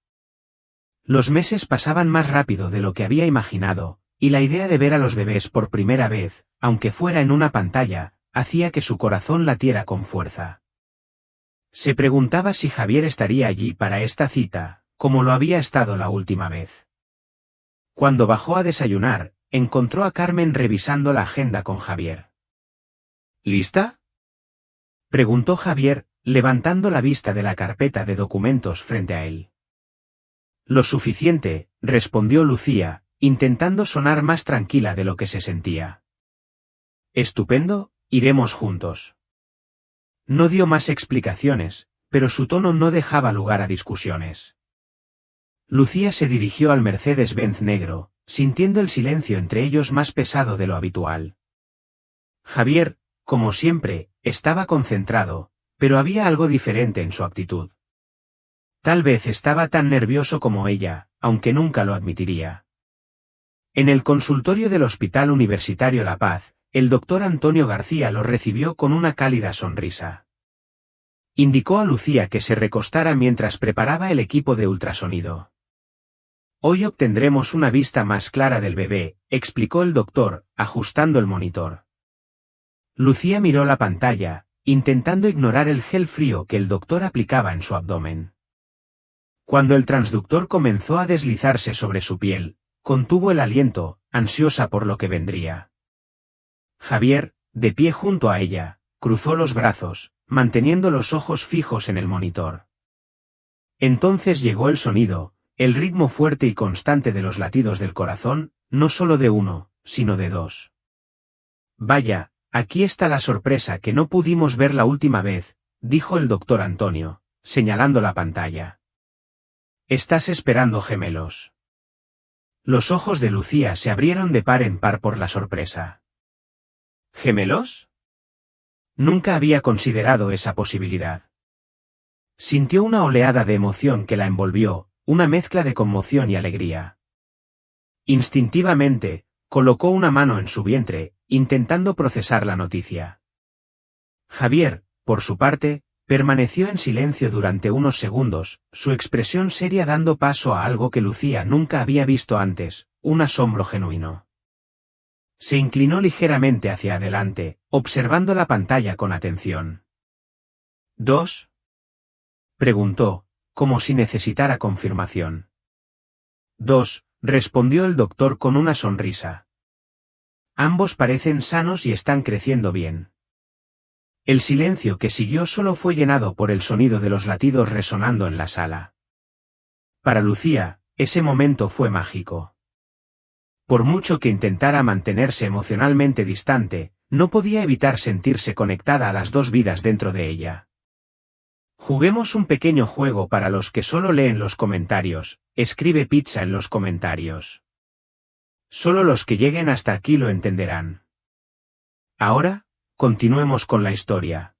Los meses pasaban más rápido de lo que había imaginado, y la idea de ver a los bebés por primera vez, aunque fuera en una pantalla, hacía que su corazón latiera con fuerza. Se preguntaba si Javier estaría allí para esta cita, como lo había estado la última vez. Cuando bajó a desayunar, encontró a Carmen revisando la agenda con Javier. ¿Lista?, preguntó Javier, levantando la vista de la carpeta de documentos frente a él. Lo suficiente, respondió Lucía, intentando sonar más tranquila de lo que se sentía. Estupendo, iremos juntos. No dio más explicaciones, pero su tono no dejaba lugar a discusiones. Lucía se dirigió al Mercedes-Benz negro, sintiendo el silencio entre ellos más pesado de lo habitual. Javier, como siempre, estaba concentrado, pero había algo diferente en su actitud. Tal vez estaba tan nervioso como ella, aunque nunca lo admitiría. En el consultorio del Hospital Universitario La Paz, el doctor Antonio García lo recibió con una cálida sonrisa. Indicó a Lucía que se recostara mientras preparaba el equipo de ultrasonido. Hoy obtendremos una vista más clara del bebé, explicó el doctor, ajustando el monitor. Lucía miró la pantalla, intentando ignorar el gel frío que el doctor aplicaba en su abdomen. Cuando el transductor comenzó a deslizarse sobre su piel, contuvo el aliento, ansiosa por lo que vendría. Javier, de pie junto a ella, cruzó los brazos, manteniendo los ojos fijos en el monitor. Entonces llegó el sonido, el ritmo fuerte y constante de los latidos del corazón, no solo de uno, sino de dos. Vaya, aquí está la sorpresa que no pudimos ver la última vez, dijo el doctor Antonio, señalando la pantalla. Estás esperando gemelos. Los ojos de Lucía se abrieron de par en par por la sorpresa. ¿Gemelos? Nunca había considerado esa posibilidad. Sintió una oleada de emoción que la envolvió, una mezcla de conmoción y alegría. Instintivamente, colocó una mano en su vientre, intentando procesar la noticia. Javier, por su parte, permaneció en silencio durante unos segundos, su expresión seria dando paso a algo que Lucía nunca había visto antes, un asombro genuino. Se inclinó ligeramente hacia adelante, observando la pantalla con atención. ¿Dos?, preguntó, como si necesitara confirmación. Dos, respondió el doctor con una sonrisa. Ambos parecen sanos y están creciendo bien. El silencio que siguió solo fue llenado por el sonido de los latidos resonando en la sala. Para Lucía, Ese momento fue mágico. Por mucho que intentara mantenerse emocionalmente distante, no podía evitar sentirse conectada a las dos vidas dentro de ella. Juguemos un pequeño juego para los que solo leen los comentarios. Escribe pizza en los comentarios. Solo los que lleguen hasta aquí lo entenderán. Ahora, continuemos con la historia.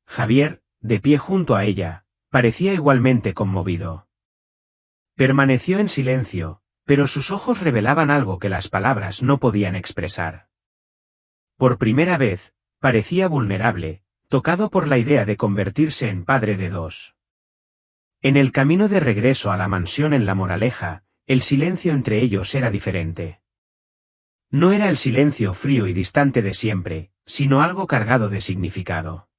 Javier, de pie junto a ella, parecía igualmente conmovido. Permaneció en silencio, pero sus ojos revelaban algo que las palabras no podían expresar. Por primera vez, parecía vulnerable, tocado por la idea de convertirse en padre de dos. En el camino de regreso a la mansión en La Moraleja, el silencio entre ellos era diferente. No era el silencio frío y distante de siempre, sino algo cargado de significado.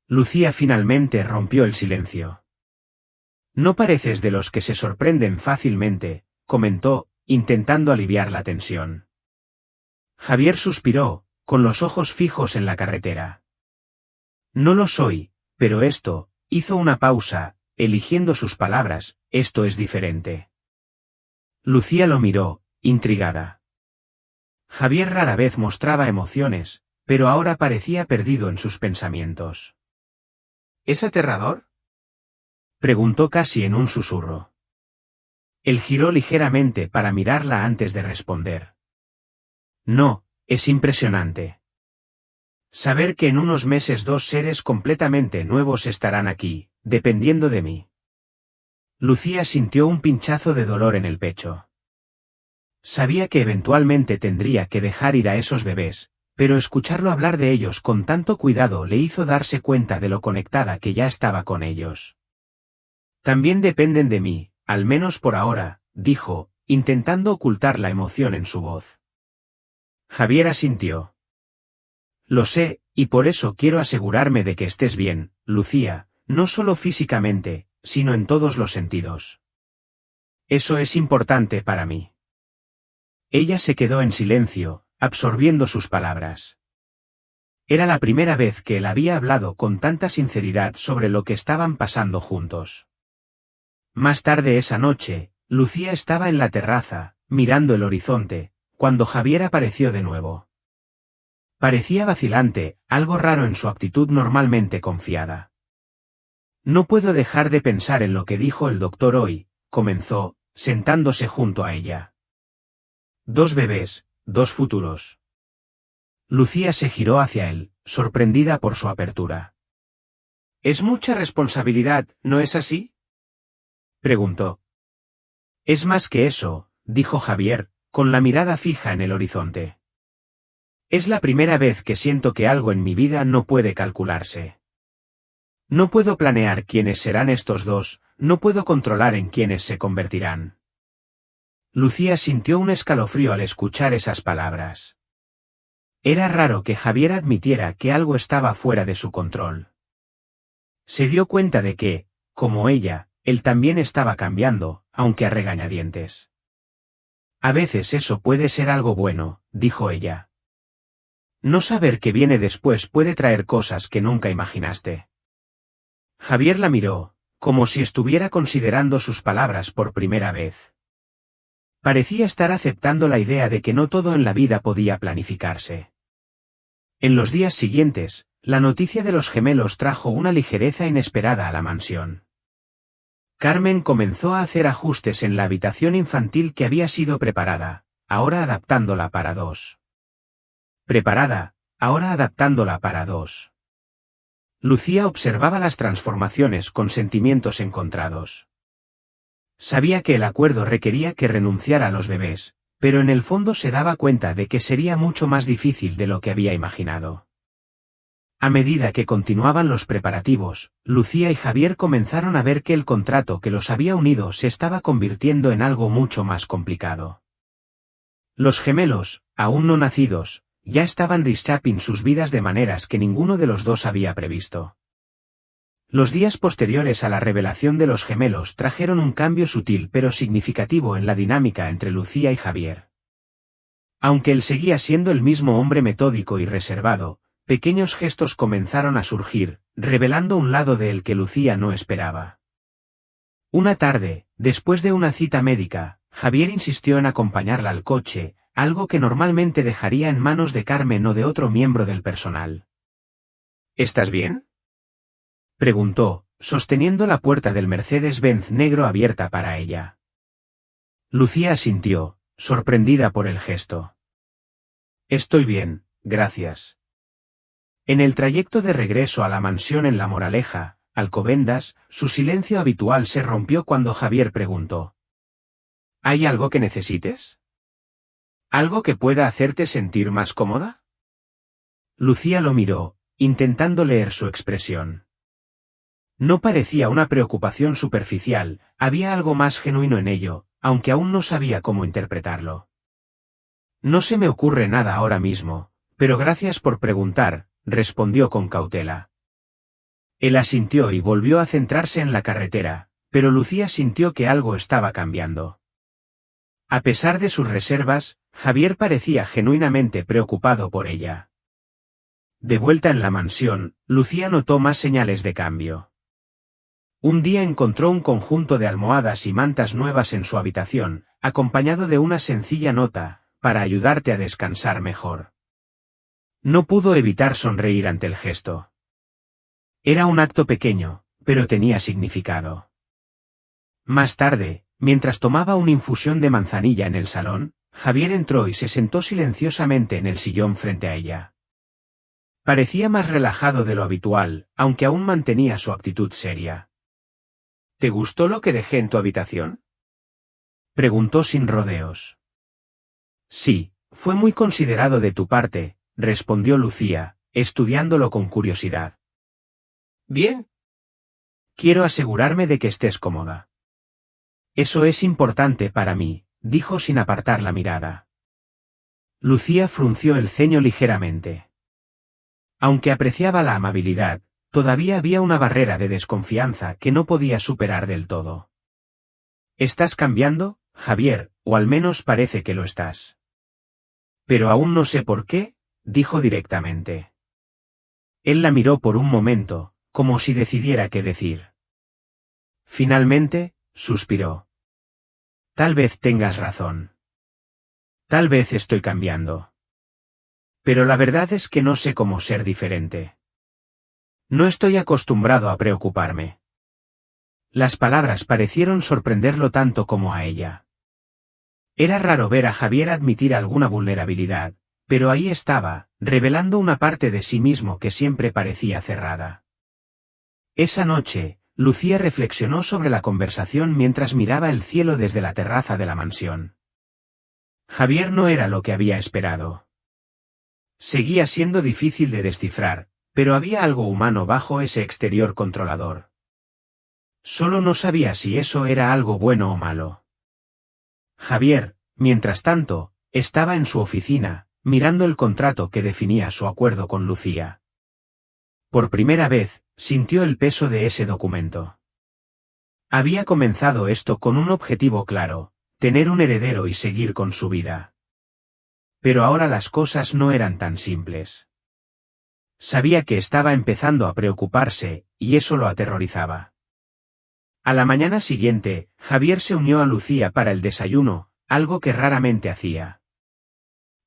Lucía finalmente rompió el silencio. No pareces de los que se sorprenden fácilmente, comentó, intentando aliviar la tensión. Javier suspiró, con los ojos fijos en la carretera. No lo soy, pero esto, hizo una pausa, eligiendo sus palabras, esto es diferente. Lucía lo miró, intrigada. Javier rara vez mostraba emociones, pero ahora parecía perdido en sus pensamientos. ¿Es aterrador?, preguntó casi en un susurro. Él giró ligeramente para mirarla antes de responder. No, es impresionante. Saber que en unos meses dos seres completamente nuevos estarán aquí, dependiendo de mí. Lucía sintió un pinchazo de dolor en el pecho. Sabía que eventualmente tendría que dejar ir a esos bebés, pero escucharlo hablar de ellos con tanto cuidado le hizo darse cuenta de lo conectada que ya estaba con ellos. También dependen de mí, al menos por ahora, dijo, intentando ocultar la emoción en su voz. Javier asintió. Lo sé, y por eso quiero asegurarme de que estés bien, Lucía, no solo físicamente, sino en todos los sentidos. Eso es importante para mí. Ella se quedó en silencio, absorbiendo sus palabras. Era la primera vez que él había hablado con tanta sinceridad sobre lo que estaban pasando juntos. Más tarde esa noche, Lucía estaba en la terraza, mirando el horizonte, cuando Javier apareció de nuevo. Parecía vacilante, algo raro en su actitud normalmente confiada. No puedo dejar de pensar en lo que dijo el doctor hoy, comenzó, sentándose junto a ella. 2 bebés, 2 futuros. Lucía se giró hacia él, sorprendida por su apertura. «Es mucha responsabilidad, ¿no es así?», preguntó. «Es más que eso», dijo Javier, con la mirada fija en el horizonte. «Es la primera vez que siento que algo en mi vida no puede calcularse. No puedo planear quiénes serán estos dos, no puedo controlar en quiénes se convertirán». Lucía sintió un escalofrío al escuchar esas palabras. Era raro que Javier admitiera que algo estaba fuera de su control. Se dio cuenta de que, como ella, él también estaba cambiando, aunque a regañadientes. «A veces eso puede ser algo bueno», dijo ella. «No saber qué viene después puede traer cosas que nunca imaginaste». Javier la miró, como si estuviera considerando sus palabras por primera vez. Parecía estar aceptando la idea de que no todo en la vida podía planificarse. En los días siguientes, la noticia de los gemelos trajo una ligereza inesperada a la mansión. Carmen comenzó a hacer ajustes en la habitación infantil que había sido preparada, ahora adaptándola para 2. Preparada, ahora adaptándola para 2. Lucía observaba las transformaciones con sentimientos encontrados. Sabía que el acuerdo requería que renunciara a los bebés, pero en el fondo se daba cuenta de que sería mucho más difícil de lo que había imaginado. A medida que continuaban los preparativos, Lucía y Javier comenzaron a ver que el contrato que los había unido se estaba convirtiendo en algo mucho más complicado. Los gemelos, aún no nacidos, ya estaban reshaping sus vidas de maneras que ninguno de los dos había previsto. Los días posteriores a la revelación de los gemelos trajeron un cambio sutil pero significativo en la dinámica entre Lucía y Javier. Aunque él seguía siendo el mismo hombre metódico y reservado, pequeños gestos comenzaron a surgir, revelando un lado de él que Lucía no esperaba. Una tarde, Después de una cita médica, Javier insistió en acompañarla al coche, algo que normalmente dejaría en manos de Carmen o de otro miembro del personal. ¿Estás bien?, preguntó, sosteniendo la puerta del Mercedes-Benz negro abierta para ella. Lucía asintió, sorprendida por el gesto. Estoy bien, gracias. En el trayecto de regreso a la mansión en La Moraleja, Alcobendas, su silencio habitual se rompió cuando Javier preguntó: ¿Hay algo que necesites? ¿Algo que pueda hacerte sentir más cómoda? Lucía lo miró, intentando leer su expresión. No parecía una preocupación superficial, había algo más genuino en ello, aunque aún no sabía cómo interpretarlo. No se me ocurre nada ahora mismo, pero gracias por preguntar, respondió con cautela. Él asintió y volvió a centrarse en la carretera, pero Lucía sintió que algo estaba cambiando. A pesar de sus reservas, Javier parecía genuinamente preocupado por ella. De vuelta en la mansión, Lucía notó más señales de cambio. Un día encontró un conjunto de almohadas y mantas nuevas en su habitación, acompañado de una sencilla nota: para ayudarte a descansar mejor. No pudo evitar sonreír ante el gesto. Era un acto pequeño, pero tenía significado. Más tarde, mientras tomaba una infusión de manzanilla en el salón, Javier entró y se sentó silenciosamente en el sillón frente a ella. Parecía más relajado de lo habitual, aunque aún mantenía su actitud seria. ¿Te gustó lo que dejé en tu habitación?, preguntó sin rodeos. Sí, fue muy considerado de tu parte, respondió Lucía, estudiándolo con curiosidad. Bien. Quiero asegurarme de que estés cómoda. Eso es importante para mí, dijo sin apartar la mirada. Lucía frunció el ceño ligeramente. Aunque apreciaba la amabilidad, todavía había una barrera de desconfianza que no podía superar del todo. ¿Estás cambiando, Javier, o al menos parece que lo estás? Pero aún no sé por qué, dijo directamente. Él la miró por un momento, como si decidiera qué decir. Finalmente, suspiró. Tal vez tengas razón. Tal vez estoy cambiando. Pero la verdad es que no sé cómo ser diferente. No estoy acostumbrado a preocuparme. Las palabras parecieron sorprenderlo tanto como a ella. Era raro ver a Javier admitir alguna vulnerabilidad, pero ahí estaba, revelando una parte de sí mismo que siempre parecía cerrada. Esa noche, Lucía reflexionó sobre la conversación mientras miraba el cielo desde la terraza de la mansión. Javier no era lo que había esperado. Seguía siendo difícil de descifrar, pero había algo humano bajo ese exterior controlador. Solo no sabía si eso era algo bueno o malo. Javier, mientras tanto, estaba en su oficina, mirando el contrato que definía su acuerdo con Lucía. Por primera vez, sintió el peso de ese documento. Había comenzado esto con un objetivo claro: tener un heredero y seguir con su vida. Pero ahora las cosas no eran tan simples. Sabía que estaba empezando a preocuparse, y eso lo aterrorizaba. A la mañana siguiente, Javier se unió a Lucía para el desayuno, algo que raramente hacía.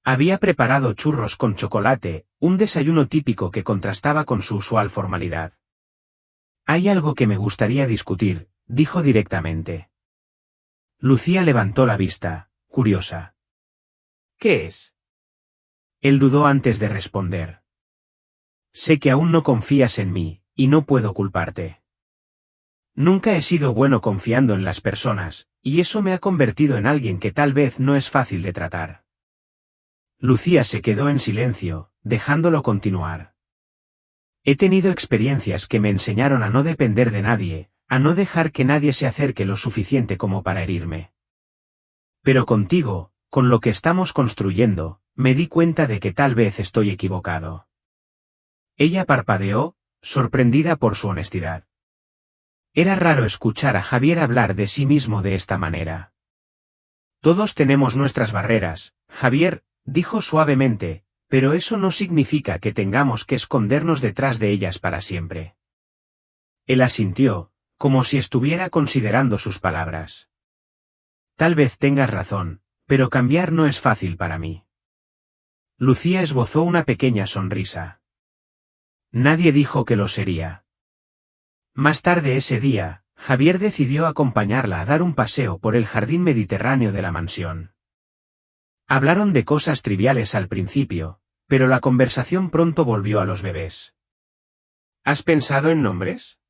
Había preparado churros con chocolate, un desayuno típico que contrastaba con su usual formalidad. Hay algo que me gustaría discutir, dijo directamente. Lucía levantó la vista, curiosa. ¿Qué es? Él dudó antes de responder. Sé que aún no confías en mí, y no puedo culparte. Nunca he sido bueno confiando en las personas, y eso me ha convertido en alguien que tal vez no es fácil de tratar. Lucía se quedó en silencio, dejándolo continuar. He tenido experiencias que me enseñaron a no depender de nadie, a no dejar que nadie se acerque lo suficiente como para herirme. Pero contigo, con lo que estamos construyendo, me di cuenta de que tal vez estoy equivocado. Ella parpadeó, sorprendida por su honestidad. Era raro escuchar a Javier hablar de sí mismo de esta manera. Todos tenemos nuestras barreras, Javier, dijo suavemente, pero eso no significa que tengamos que escondernos detrás de ellas para siempre. Él asintió, como si estuviera considerando sus palabras. Tal vez tengas razón, pero cambiar no es fácil para mí. Lucía esbozó una pequeña sonrisa. Nadie dijo que lo sería. Más tarde ese día, Javier decidió acompañarla a dar un paseo por el jardín mediterráneo de la mansión. Hablaron de cosas triviales al principio, pero la conversación pronto volvió a los bebés. ¿Has pensado en nombres?,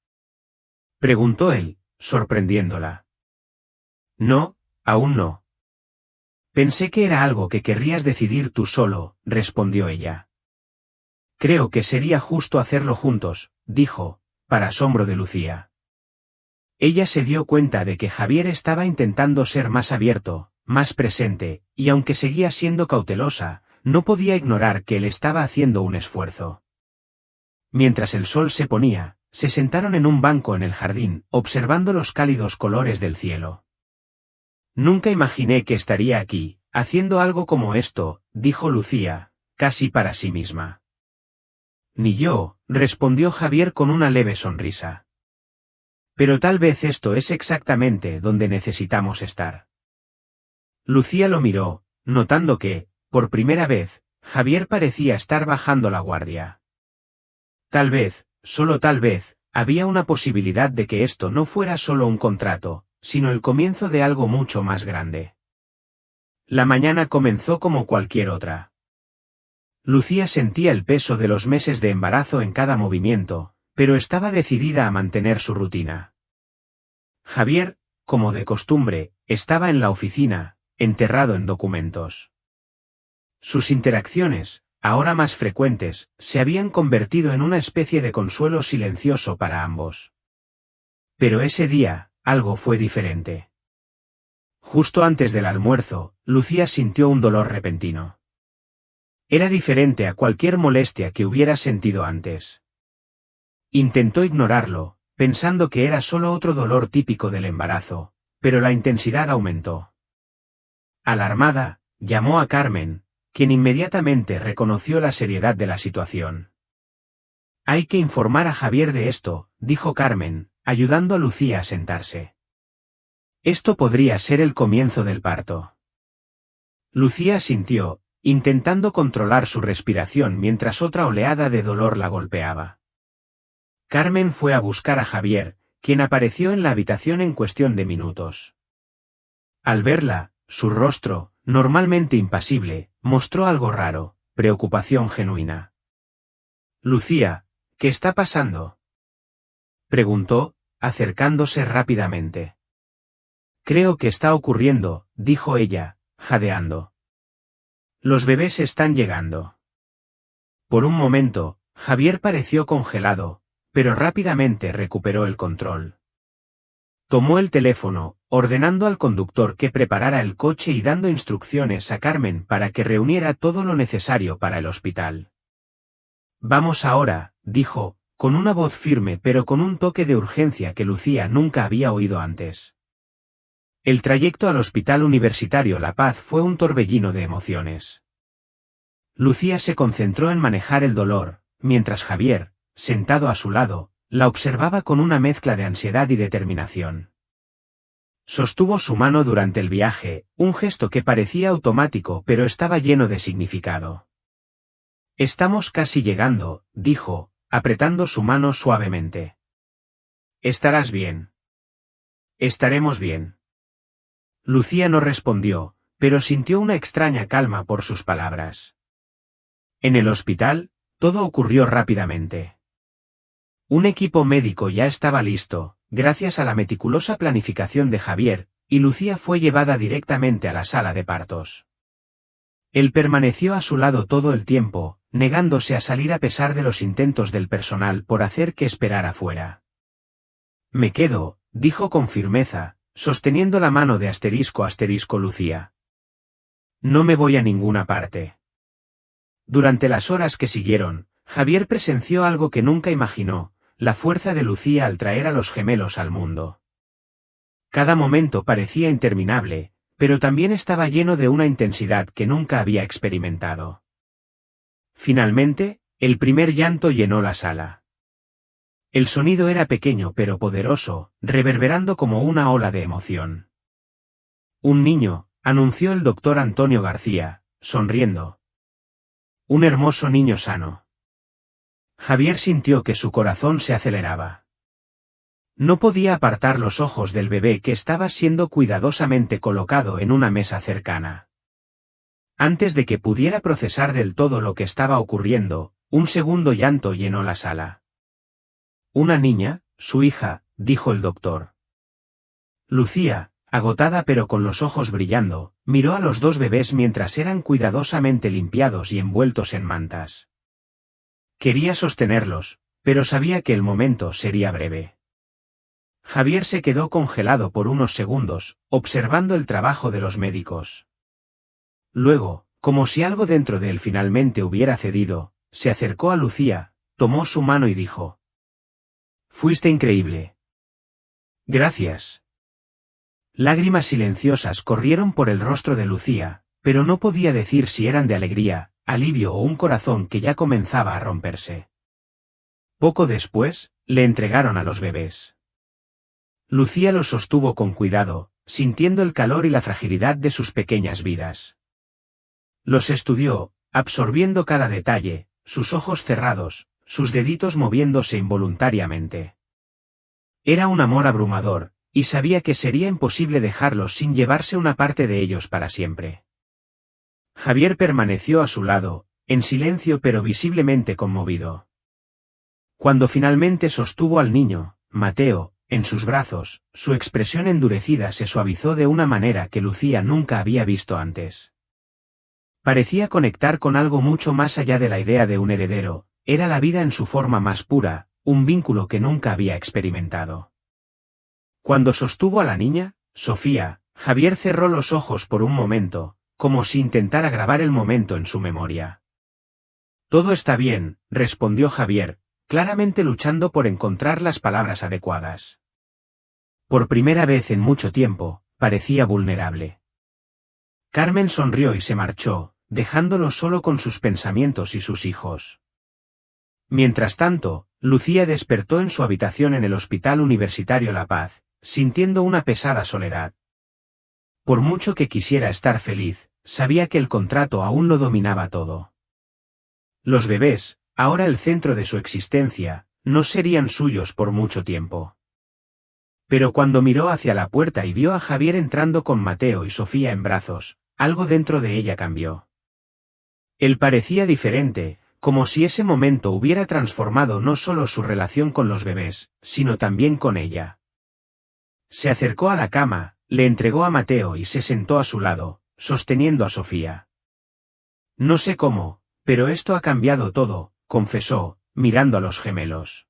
preguntó él, sorprendiéndola. No, aún no. Pensé que era algo que querrías decidir tú solo, respondió ella. Creo que sería justo hacerlo juntos, dijo, para asombro de Lucía. Ella se dio cuenta de que Javier estaba intentando ser más abierto, más presente, y aunque seguía siendo cautelosa, no podía ignorar que él estaba haciendo un esfuerzo. Mientras el sol se ponía, se sentaron en un banco en el jardín, observando los cálidos colores del cielo. Nunca imaginé que estaría aquí, haciendo algo como esto, dijo Lucía, casi para sí misma. Ni yo, respondió Javier con una leve sonrisa. Pero tal vez esto es exactamente donde necesitamos estar. Lucía lo miró, notando que, por primera vez, Javier parecía estar bajando la guardia. Tal vez, solo tal vez, había una posibilidad de que esto no fuera solo un contrato, sino el comienzo de algo mucho más grande. La mañana comenzó como cualquier otra. Lucía sentía el peso de los meses de embarazo en cada movimiento, pero estaba decidida a mantener su rutina. Javier, como de costumbre, estaba en la oficina, enterrado en documentos. Sus interacciones, ahora más frecuentes, se habían convertido en una especie de consuelo silencioso para ambos. Pero ese día, algo fue diferente. Justo antes del almuerzo, Lucía sintió un dolor repentino. Era diferente a cualquier molestia que hubiera sentido antes. Intentó ignorarlo, pensando que era solo otro dolor típico del embarazo, pero la intensidad aumentó. Alarmada, llamó a Carmen, quien inmediatamente reconoció la seriedad de la situación. Hay que informar a Javier de esto, dijo Carmen, ayudando a Lucía a sentarse. Esto podría ser el comienzo del parto. Lucía asintió, intentando controlar su respiración mientras otra oleada de dolor la golpeaba. Carmen fue a buscar a Javier, quien apareció en la habitación en cuestión de minutos. Al verla, su rostro, normalmente impasible, mostró algo raro, preocupación genuina. Lucía, ¿qué está pasando?, preguntó, acercándose rápidamente. Creo que está ocurriendo, dijo ella, jadeando. Los bebés están llegando. Por un momento, Javier pareció congelado, pero rápidamente recuperó el control. Tomó el teléfono, ordenando al conductor que preparara el coche y dando instrucciones a Carmen para que reuniera todo lo necesario para el hospital. Vamos ahora, dijo, con una voz firme pero con un toque de urgencia que Lucía nunca había oído antes. El trayecto al Hospital Universitario La Paz fue un torbellino de emociones. Lucía se concentró en manejar el dolor, mientras Javier, sentado a su lado, la observaba con una mezcla de ansiedad y determinación. Sostuvo su mano durante el viaje, un gesto que parecía automático pero estaba lleno de significado. Estamos casi llegando, dijo, apretando su mano suavemente. Estarás bien. Estaremos bien. Lucía no respondió, pero sintió una extraña calma por sus palabras. En el hospital, todo ocurrió rápidamente. Un equipo médico ya estaba listo, gracias a la meticulosa planificación de Javier, y Lucía fue llevada directamente a la sala de partos. Él permaneció a su lado todo el tiempo, negándose a salir a pesar de los intentos del personal por hacer que esperara fuera. Me quedo, dijo con firmeza, sosteniendo la mano de ** Lucía. No me voy a ninguna parte. Durante las horas que siguieron, Javier presenció algo que nunca imaginó, la fuerza de Lucía al traer a los gemelos al mundo. Cada momento parecía interminable, pero también estaba lleno de una intensidad que nunca había experimentado. Finalmente, el primer llanto llenó la sala. El sonido era pequeño pero poderoso, reverberando como una ola de emoción. Un niño, anunció el doctor Antonio García, sonriendo. Un hermoso niño sano. Javier sintió que su corazón se aceleraba. No podía apartar los ojos del bebé que estaba siendo cuidadosamente colocado en una mesa cercana. Antes de que pudiera procesar del todo lo que estaba ocurriendo, un segundo llanto llenó la sala. Una niña, su hija, dijo el doctor. Lucía, agotada pero con los ojos brillando, miró a los dos bebés mientras eran cuidadosamente limpiados y envueltos en mantas. Quería sostenerlos, pero sabía que el momento sería breve. Javier se quedó congelado por unos segundos, observando el trabajo de los médicos. Luego, como si algo dentro de él finalmente hubiera cedido, se acercó a Lucía, tomó su mano y dijo: «Fuiste increíble». «Gracias». Lágrimas silenciosas corrieron por el rostro de Lucía, pero no podía decir si eran de alegría, alivio o un corazón que ya comenzaba a romperse. Poco después, le entregaron a los bebés. Lucía los sostuvo con cuidado, sintiendo el calor y la fragilidad de sus pequeñas vidas. Los estudió, absorbiendo cada detalle, sus ojos cerrados, sus deditos moviéndose involuntariamente. Era un amor abrumador, y sabía que sería imposible dejarlos sin llevarse una parte de ellos para siempre. Javier permaneció a su lado, en silencio pero visiblemente conmovido. Cuando finalmente sostuvo al niño, Mateo, en sus brazos, su expresión endurecida se suavizó de una manera que Lucía nunca había visto antes. Parecía conectar con algo mucho más allá de la idea de un heredero, era la vida en su forma más pura, un vínculo que nunca había experimentado. Cuando sostuvo a la niña, Sofía, Javier cerró los ojos por un momento, como si intentara grabar el momento en su memoria. «Todo está bien», respondió Javier, claramente luchando por encontrar las palabras adecuadas. Por primera vez en mucho tiempo, parecía vulnerable. Carmen sonrió y se marchó, dejándolo solo con sus pensamientos y sus hijos. Mientras tanto, Lucía despertó en su habitación en el Hospital Universitario La Paz, sintiendo una pesada soledad. Por mucho que quisiera estar feliz, sabía que el contrato aún lo dominaba todo. Los bebés, ahora el centro de su existencia, no serían suyos por mucho tiempo. Pero cuando miró hacia la puerta y vio a Javier entrando con Mateo y Sofía en brazos, algo dentro de ella cambió. Él parecía diferente, como si ese momento hubiera transformado no solo su relación con los bebés, sino también con ella. Se acercó a la cama, le entregó a Mateo y se sentó a su lado, sosteniendo a Sofía. «No sé cómo, pero esto ha cambiado todo», confesó, mirando a los gemelos.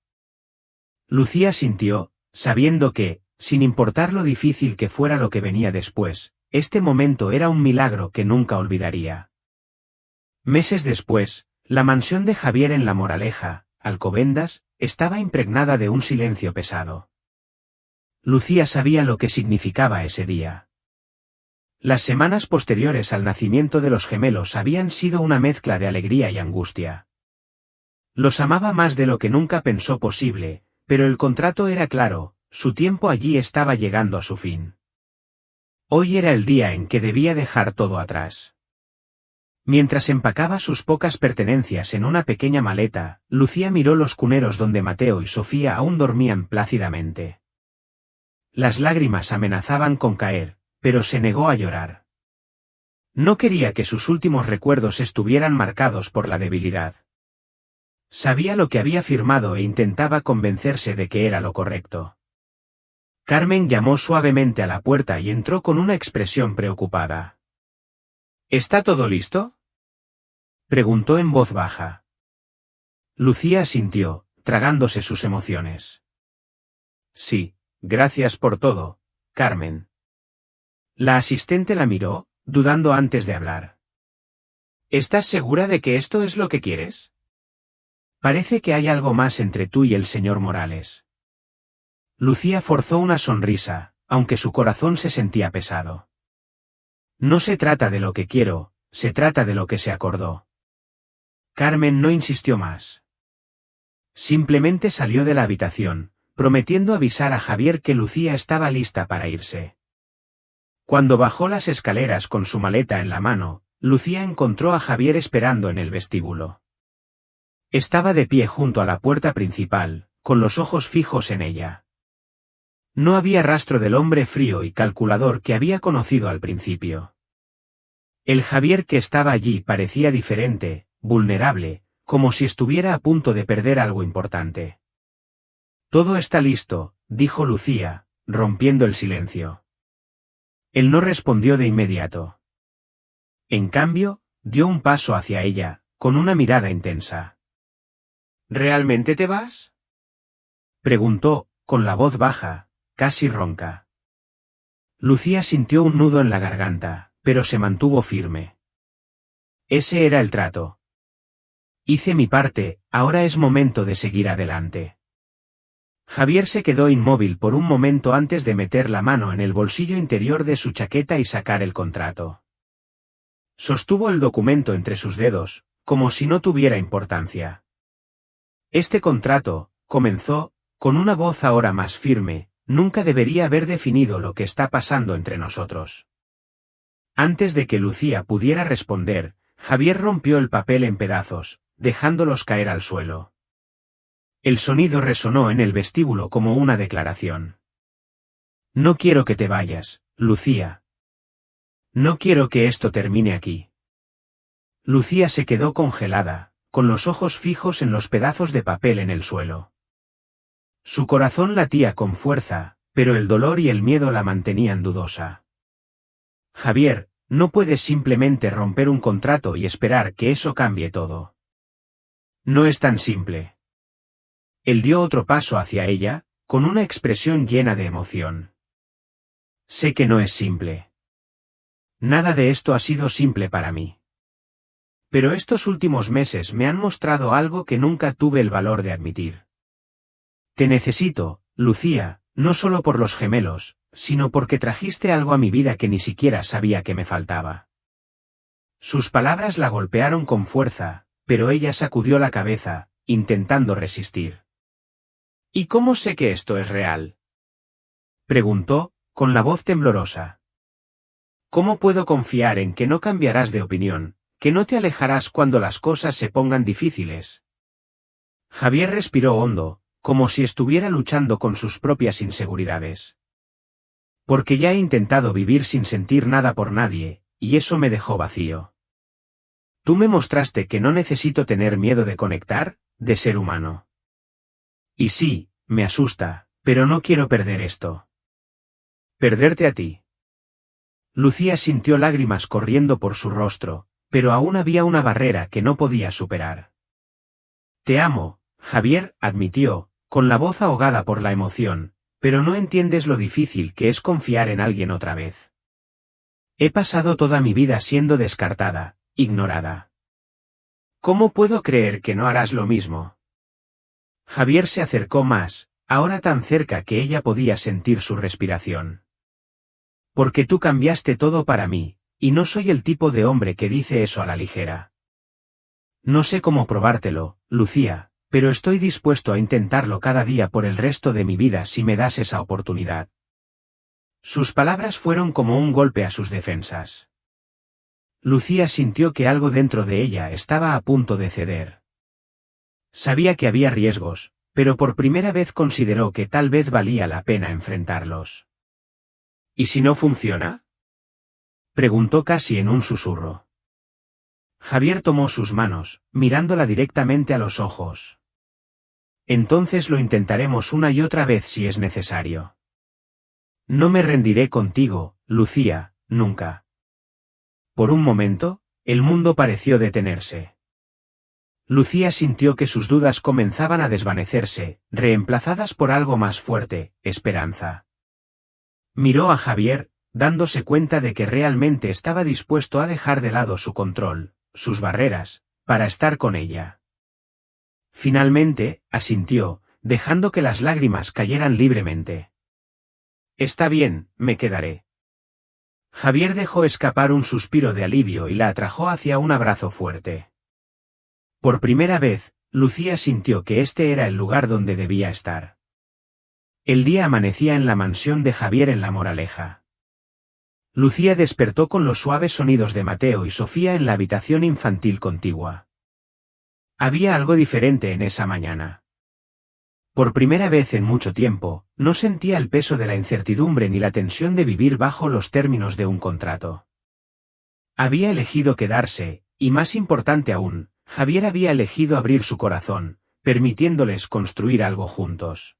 Lucía sintió, sabiendo que, sin importar lo difícil que fuera lo que venía después, este momento era un milagro que nunca olvidaría. Meses después, la mansión de Javier en La Moraleja, Alcobendas, estaba impregnada de un silencio pesado. Lucía sabía lo que significaba ese día. Las semanas posteriores al nacimiento de los gemelos habían sido una mezcla de alegría y angustia. Los amaba más de lo que nunca pensó posible, pero el contrato era claro, su tiempo allí estaba llegando a su fin. Hoy era el día en que debía dejar todo atrás. Mientras empacaba sus pocas pertenencias en una pequeña maleta, Lucía miró los cuneros donde Mateo y Sofía aún dormían plácidamente. Las lágrimas amenazaban con caer, pero se negó a llorar. No quería que sus últimos recuerdos estuvieran marcados por la debilidad. Sabía lo que había firmado e intentaba convencerse de que era lo correcto. Carmen llamó suavemente a la puerta y entró con una expresión preocupada. «¿Está todo listo?», preguntó en voz baja. Lucía asintió, tragándose sus emociones. «Sí, gracias por todo, Carmen». La asistente la miró, dudando antes de hablar. «¿Estás segura de que esto es lo que quieres? Parece que hay algo más entre tú y el señor Morales». Lucía forzó una sonrisa, aunque su corazón se sentía pesado. «No se trata de lo que quiero, se trata de lo que se acordó». Carmen no insistió más. Simplemente salió de la habitación, prometiendo avisar a Javier que Lucía estaba lista para irse. Cuando bajó las escaleras con su maleta en la mano, Lucía encontró a Javier esperando en el vestíbulo. Estaba de pie junto a la puerta principal, con los ojos fijos en ella. No había rastro del hombre frío y calculador que había conocido al principio. El Javier que estaba allí parecía diferente, vulnerable, como si estuviera a punto de perder algo importante. «Todo está listo», dijo Lucía, rompiendo el silencio. Él no respondió de inmediato. En cambio, dio un paso hacia ella, con una mirada intensa. «¿Realmente te vas?», preguntó, con la voz baja, casi ronca. Lucía sintió un nudo en la garganta, pero se mantuvo firme. Ese era el trato. Hice mi parte, ahora es momento de seguir adelante. Javier se quedó inmóvil por un momento antes de meter la mano en el bolsillo interior de su chaqueta y sacar el contrato. Sostuvo el documento entre sus dedos, como si no tuviera importancia. Este contrato, comenzó, con una voz ahora más firme, nunca debería haber definido lo que está pasando entre nosotros. Antes de que Lucía pudiera responder, Javier rompió el papel en pedazos, dejándolos caer al suelo. El sonido resonó en el vestíbulo como una declaración. «No quiero que te vayas, Lucía. No quiero que esto termine aquí». Lucía se quedó congelada, con los ojos fijos en los pedazos de papel en el suelo. Su corazón latía con fuerza, pero el dolor y el miedo la mantenían dudosa. «Javier, no puedes simplemente romper un contrato y esperar que eso cambie todo. No es tan simple». Él dio otro paso hacia ella, con una expresión llena de emoción. «Sé que no es simple. Nada de esto ha sido simple para mí. Pero estos últimos meses me han mostrado algo que nunca tuve el valor de admitir. Te necesito, Lucía, no solo por los gemelos, sino porque trajiste algo a mi vida que ni siquiera sabía que me faltaba». Sus palabras la golpearon con fuerza, pero ella sacudió la cabeza, intentando resistir. «¿Y cómo sé que esto es real?», preguntó, con la voz temblorosa. «¿Cómo puedo confiar en que no cambiarás de opinión, que no te alejarás cuando las cosas se pongan difíciles?» Javier respiró hondo, como si estuviera luchando con sus propias inseguridades. «Porque ya he intentado vivir sin sentir nada por nadie, y eso me dejó vacío. Tú me mostraste que no necesito tener miedo de conectar, de ser humano. Y sí, me asusta, pero no quiero perder esto. Perderte a ti». Lucía sintió lágrimas corriendo por su rostro, pero aún había una barrera que no podía superar. «Te amo», Javier admitió, con la voz ahogada por la emoción, «pero no entiendes lo difícil que es confiar en alguien otra vez. He pasado toda mi vida siendo descartada, ignorada. ¿Cómo puedo creer que no harás lo mismo?». Javier se acercó más, ahora tan cerca que ella podía sentir su respiración. «Porque tú cambiaste todo para mí, y no soy el tipo de hombre que dice eso a la ligera. No sé cómo probártelo, Lucía, pero estoy dispuesto a intentarlo cada día por el resto de mi vida si me das esa oportunidad». Sus palabras fueron como un golpe a sus defensas. Lucía sintió que algo dentro de ella estaba a punto de ceder. Sabía que había riesgos, pero por primera vez consideró que tal vez valía la pena enfrentarlos. «¿Y si no funciona?», preguntó casi en un susurro. Javier tomó sus manos, mirándola directamente a los ojos. «Entonces lo intentaremos una y otra vez si es necesario. No me rendiré contigo, Lucía, nunca». Por un momento, el mundo pareció detenerse. Lucía sintió que sus dudas comenzaban a desvanecerse, reemplazadas por algo más fuerte, esperanza. Miró a Javier, dándose cuenta de que realmente estaba dispuesto a dejar de lado su control, sus barreras, para estar con ella. Finalmente, asintió, dejando que las lágrimas cayeran libremente. «Está bien, me quedaré». Javier dejó escapar un suspiro de alivio y la atrajo hacia un abrazo fuerte. Por primera vez, Lucía sintió que este era el lugar donde debía estar. El día amanecía en la mansión de Javier en La Moraleja. Lucía despertó con los suaves sonidos de Mateo y Sofía en la habitación infantil contigua. Había algo diferente en esa mañana. Por primera vez en mucho tiempo, no sentía el peso de la incertidumbre ni la tensión de vivir bajo los términos de un contrato. Había elegido quedarse, y más importante aún, Javier había elegido abrir su corazón, permitiéndoles construir algo juntos.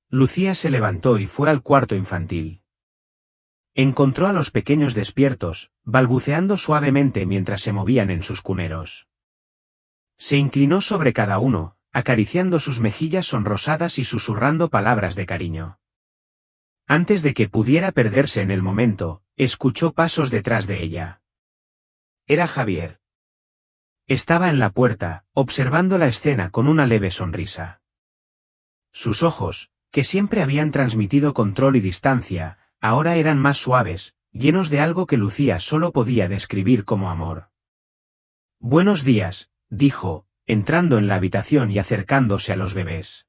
Lucía se levantó y fue al cuarto infantil. Encontró a los pequeños despiertos, balbuceando suavemente mientras se movían en sus cuneros. Se inclinó sobre cada uno, acariciando sus mejillas sonrosadas y susurrando palabras de cariño. Antes de que pudiera perderse en el momento, escuchó pasos detrás de ella. Era Javier. Estaba en la puerta, observando la escena con una leve sonrisa. Sus ojos, que siempre habían transmitido control y distancia, ahora eran más suaves, llenos de algo que Lucía solo podía describir como amor. «Buenos días», dijo, entrando en la habitación y acercándose a los bebés.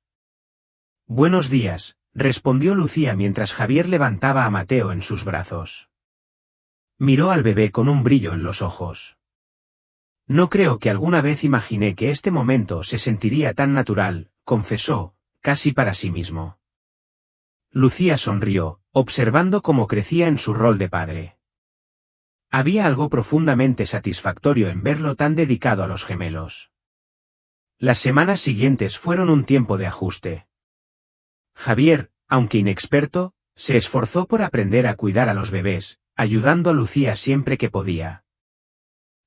«Buenos días», respondió Lucía mientras Javier levantaba a Mateo en sus brazos. Miró al bebé con un brillo en los ojos. «No creo que alguna vez imaginé que este momento se sentiría tan natural», confesó, casi para sí mismo. Lucía sonrió, observando cómo crecía en su rol de padre. Había algo profundamente satisfactorio en verlo tan dedicado a los gemelos. Las semanas siguientes fueron un tiempo de ajuste. Javier, aunque inexperto, se esforzó por aprender a cuidar a los bebés, ayudando a Lucía siempre que podía.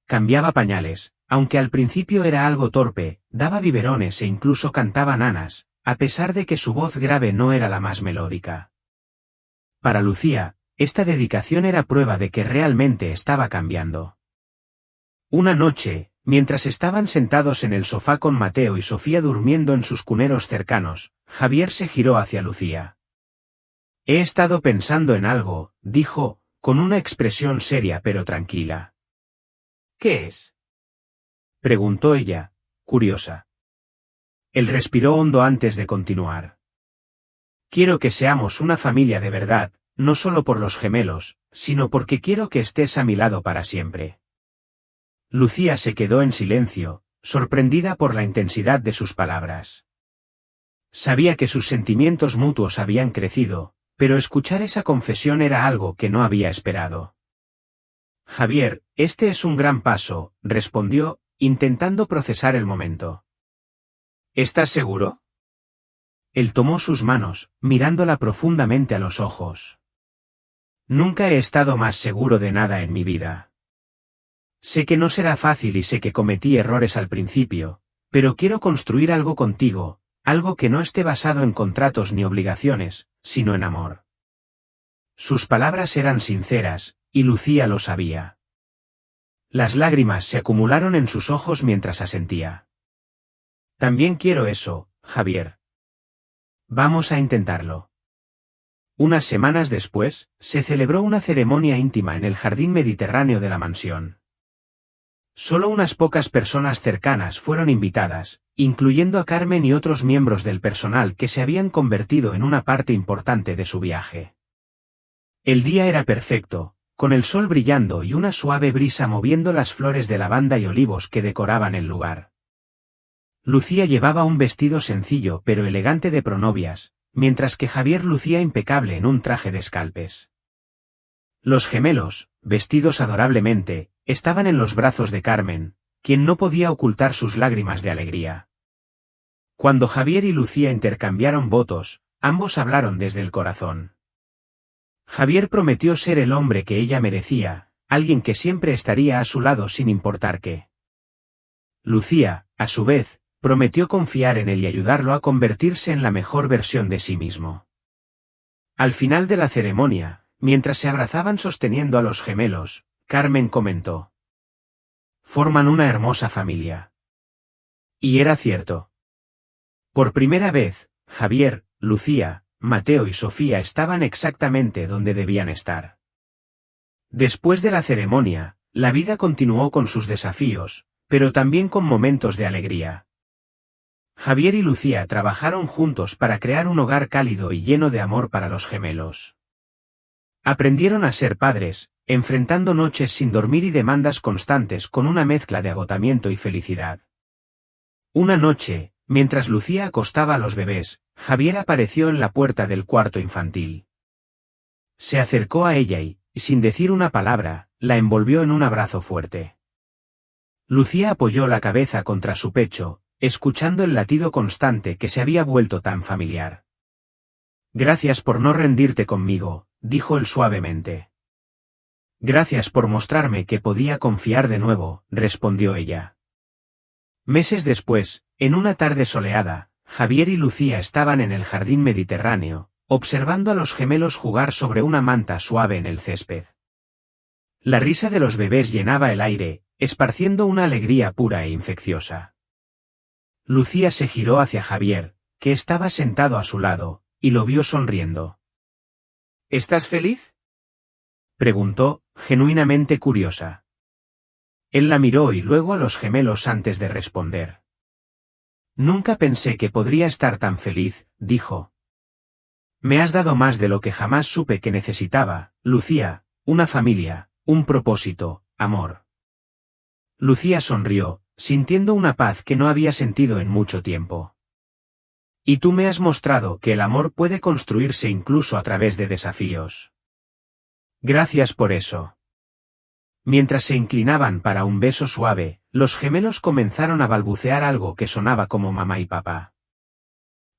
Cambiaba pañales, aunque al principio era algo torpe, daba biberones e incluso cantaba nanas, a pesar de que su voz grave no era la más melódica. Para Lucía, esta dedicación era prueba de que realmente estaba cambiando. Una noche, mientras estaban sentados en el sofá con Mateo y Sofía durmiendo en sus cuneros cercanos, Javier se giró hacia Lucía. «He estado pensando en algo», dijo, con una expresión seria pero tranquila. «¿Qué es?», preguntó ella, curiosa. Él respiró hondo antes de continuar. «Quiero que seamos una familia de verdad, no solo por los gemelos, sino porque quiero que estés a mi lado para siempre». Lucía se quedó en silencio, sorprendida por la intensidad de sus palabras. Sabía que sus sentimientos mutuos habían crecido, pero escuchar esa confesión era algo que no había esperado. «Javier, este es un gran paso», respondió, intentando procesar el momento. «¿Estás seguro?». Él tomó sus manos, mirándola profundamente a los ojos. «Nunca he estado más seguro de nada en mi vida. Sé que no será fácil y sé que cometí errores al principio, pero quiero construir algo contigo, algo que no esté basado en contratos ni obligaciones, sino en amor». Sus palabras eran sinceras, y Lucía lo sabía. Las lágrimas se acumularon en sus ojos mientras asentía. «También quiero eso, Javier. Vamos a intentarlo». Unas semanas después, se celebró una ceremonia íntima en el jardín mediterráneo de la mansión. Solo unas pocas personas cercanas fueron invitadas, incluyendo a Carmen y otros miembros del personal que se habían convertido en una parte importante de su viaje. El día era perfecto, con el sol brillando y una suave brisa moviendo las flores de lavanda y olivos que decoraban el lugar. Lucía llevaba un vestido sencillo pero elegante de pronovias, mientras que Javier lucía impecable en un traje de escalpes. Los gemelos, vestidos adorablemente, estaban en los brazos de Carmen, quien no podía ocultar sus lágrimas de alegría. Cuando Javier y Lucía intercambiaron votos, ambos hablaron desde el corazón. Javier prometió ser el hombre que ella merecía, alguien que siempre estaría a su lado sin importar qué. Lucía, a su vez, prometió confiar en él y ayudarlo a convertirse en la mejor versión de sí mismo. Al final de la ceremonia, mientras se abrazaban sosteniendo a los gemelos, Carmen comentó: «Forman una hermosa familia». Y era cierto. Por primera vez, Javier, Lucía, Mateo y Sofía estaban exactamente donde debían estar. Después de la ceremonia, la vida continuó con sus desafíos, pero también con momentos de alegría. Javier y Lucía trabajaron juntos para crear un hogar cálido y lleno de amor para los gemelos. Aprendieron a ser padres, enfrentando noches sin dormir y demandas constantes con una mezcla de agotamiento y felicidad. Una noche, mientras Lucía acostaba a los bebés, Javier apareció en la puerta del cuarto infantil. Se acercó a ella y, sin decir una palabra, la envolvió en un abrazo fuerte. Lucía apoyó la cabeza contra su pecho, escuchando el latido constante que se había vuelto tan familiar. Gracias por no rendirte conmigo, dijo él suavemente. Gracias por mostrarme que podía confiar de nuevo, respondió ella. Meses después, en una tarde soleada, Javier y Lucía estaban en el jardín mediterráneo, observando a los gemelos jugar sobre una manta suave en el césped. La risa de los bebés llenaba el aire, esparciendo una alegría pura e infecciosa. Lucía se giró hacia Javier, que estaba sentado a su lado, y lo vio sonriendo. ¿Estás feliz?, preguntó, genuinamente curiosa. Él la miró y luego a los gemelos antes de responder. Nunca pensé que podría estar tan feliz, dijo. Me has dado más de lo que jamás supe que necesitaba, Lucía, una familia, un propósito, amor. Lucía sonrió, sintiendo una paz que no había sentido en mucho tiempo. Y tú me has mostrado que el amor puede construirse incluso a través de desafíos. Gracias por eso. Mientras se inclinaban para un beso suave, los gemelos comenzaron a balbucear algo que sonaba como mamá y papá.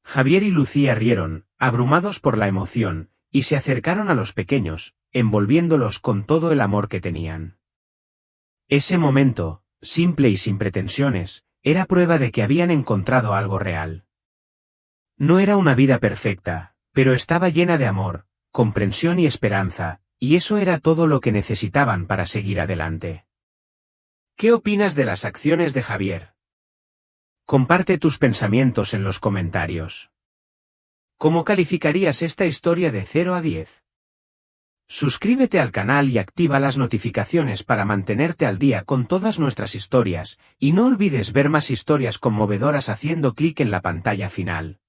Javier y Lucía rieron, abrumados por la emoción, y se acercaron a los pequeños, envolviéndolos con todo el amor que tenían. Ese momento, simple y sin pretensiones, era prueba de que habían encontrado algo real. No era una vida perfecta, pero estaba llena de amor, comprensión y esperanza, y eso era todo lo que necesitaban para seguir adelante. ¿Qué opinas de las acciones de Javier? Comparte tus pensamientos en los comentarios. ¿Cómo calificarías esta historia de 0 a 10? Suscríbete al canal y activa las notificaciones para mantenerte al día con todas nuestras historias, y no olvides ver más historias conmovedoras haciendo clic en la pantalla final.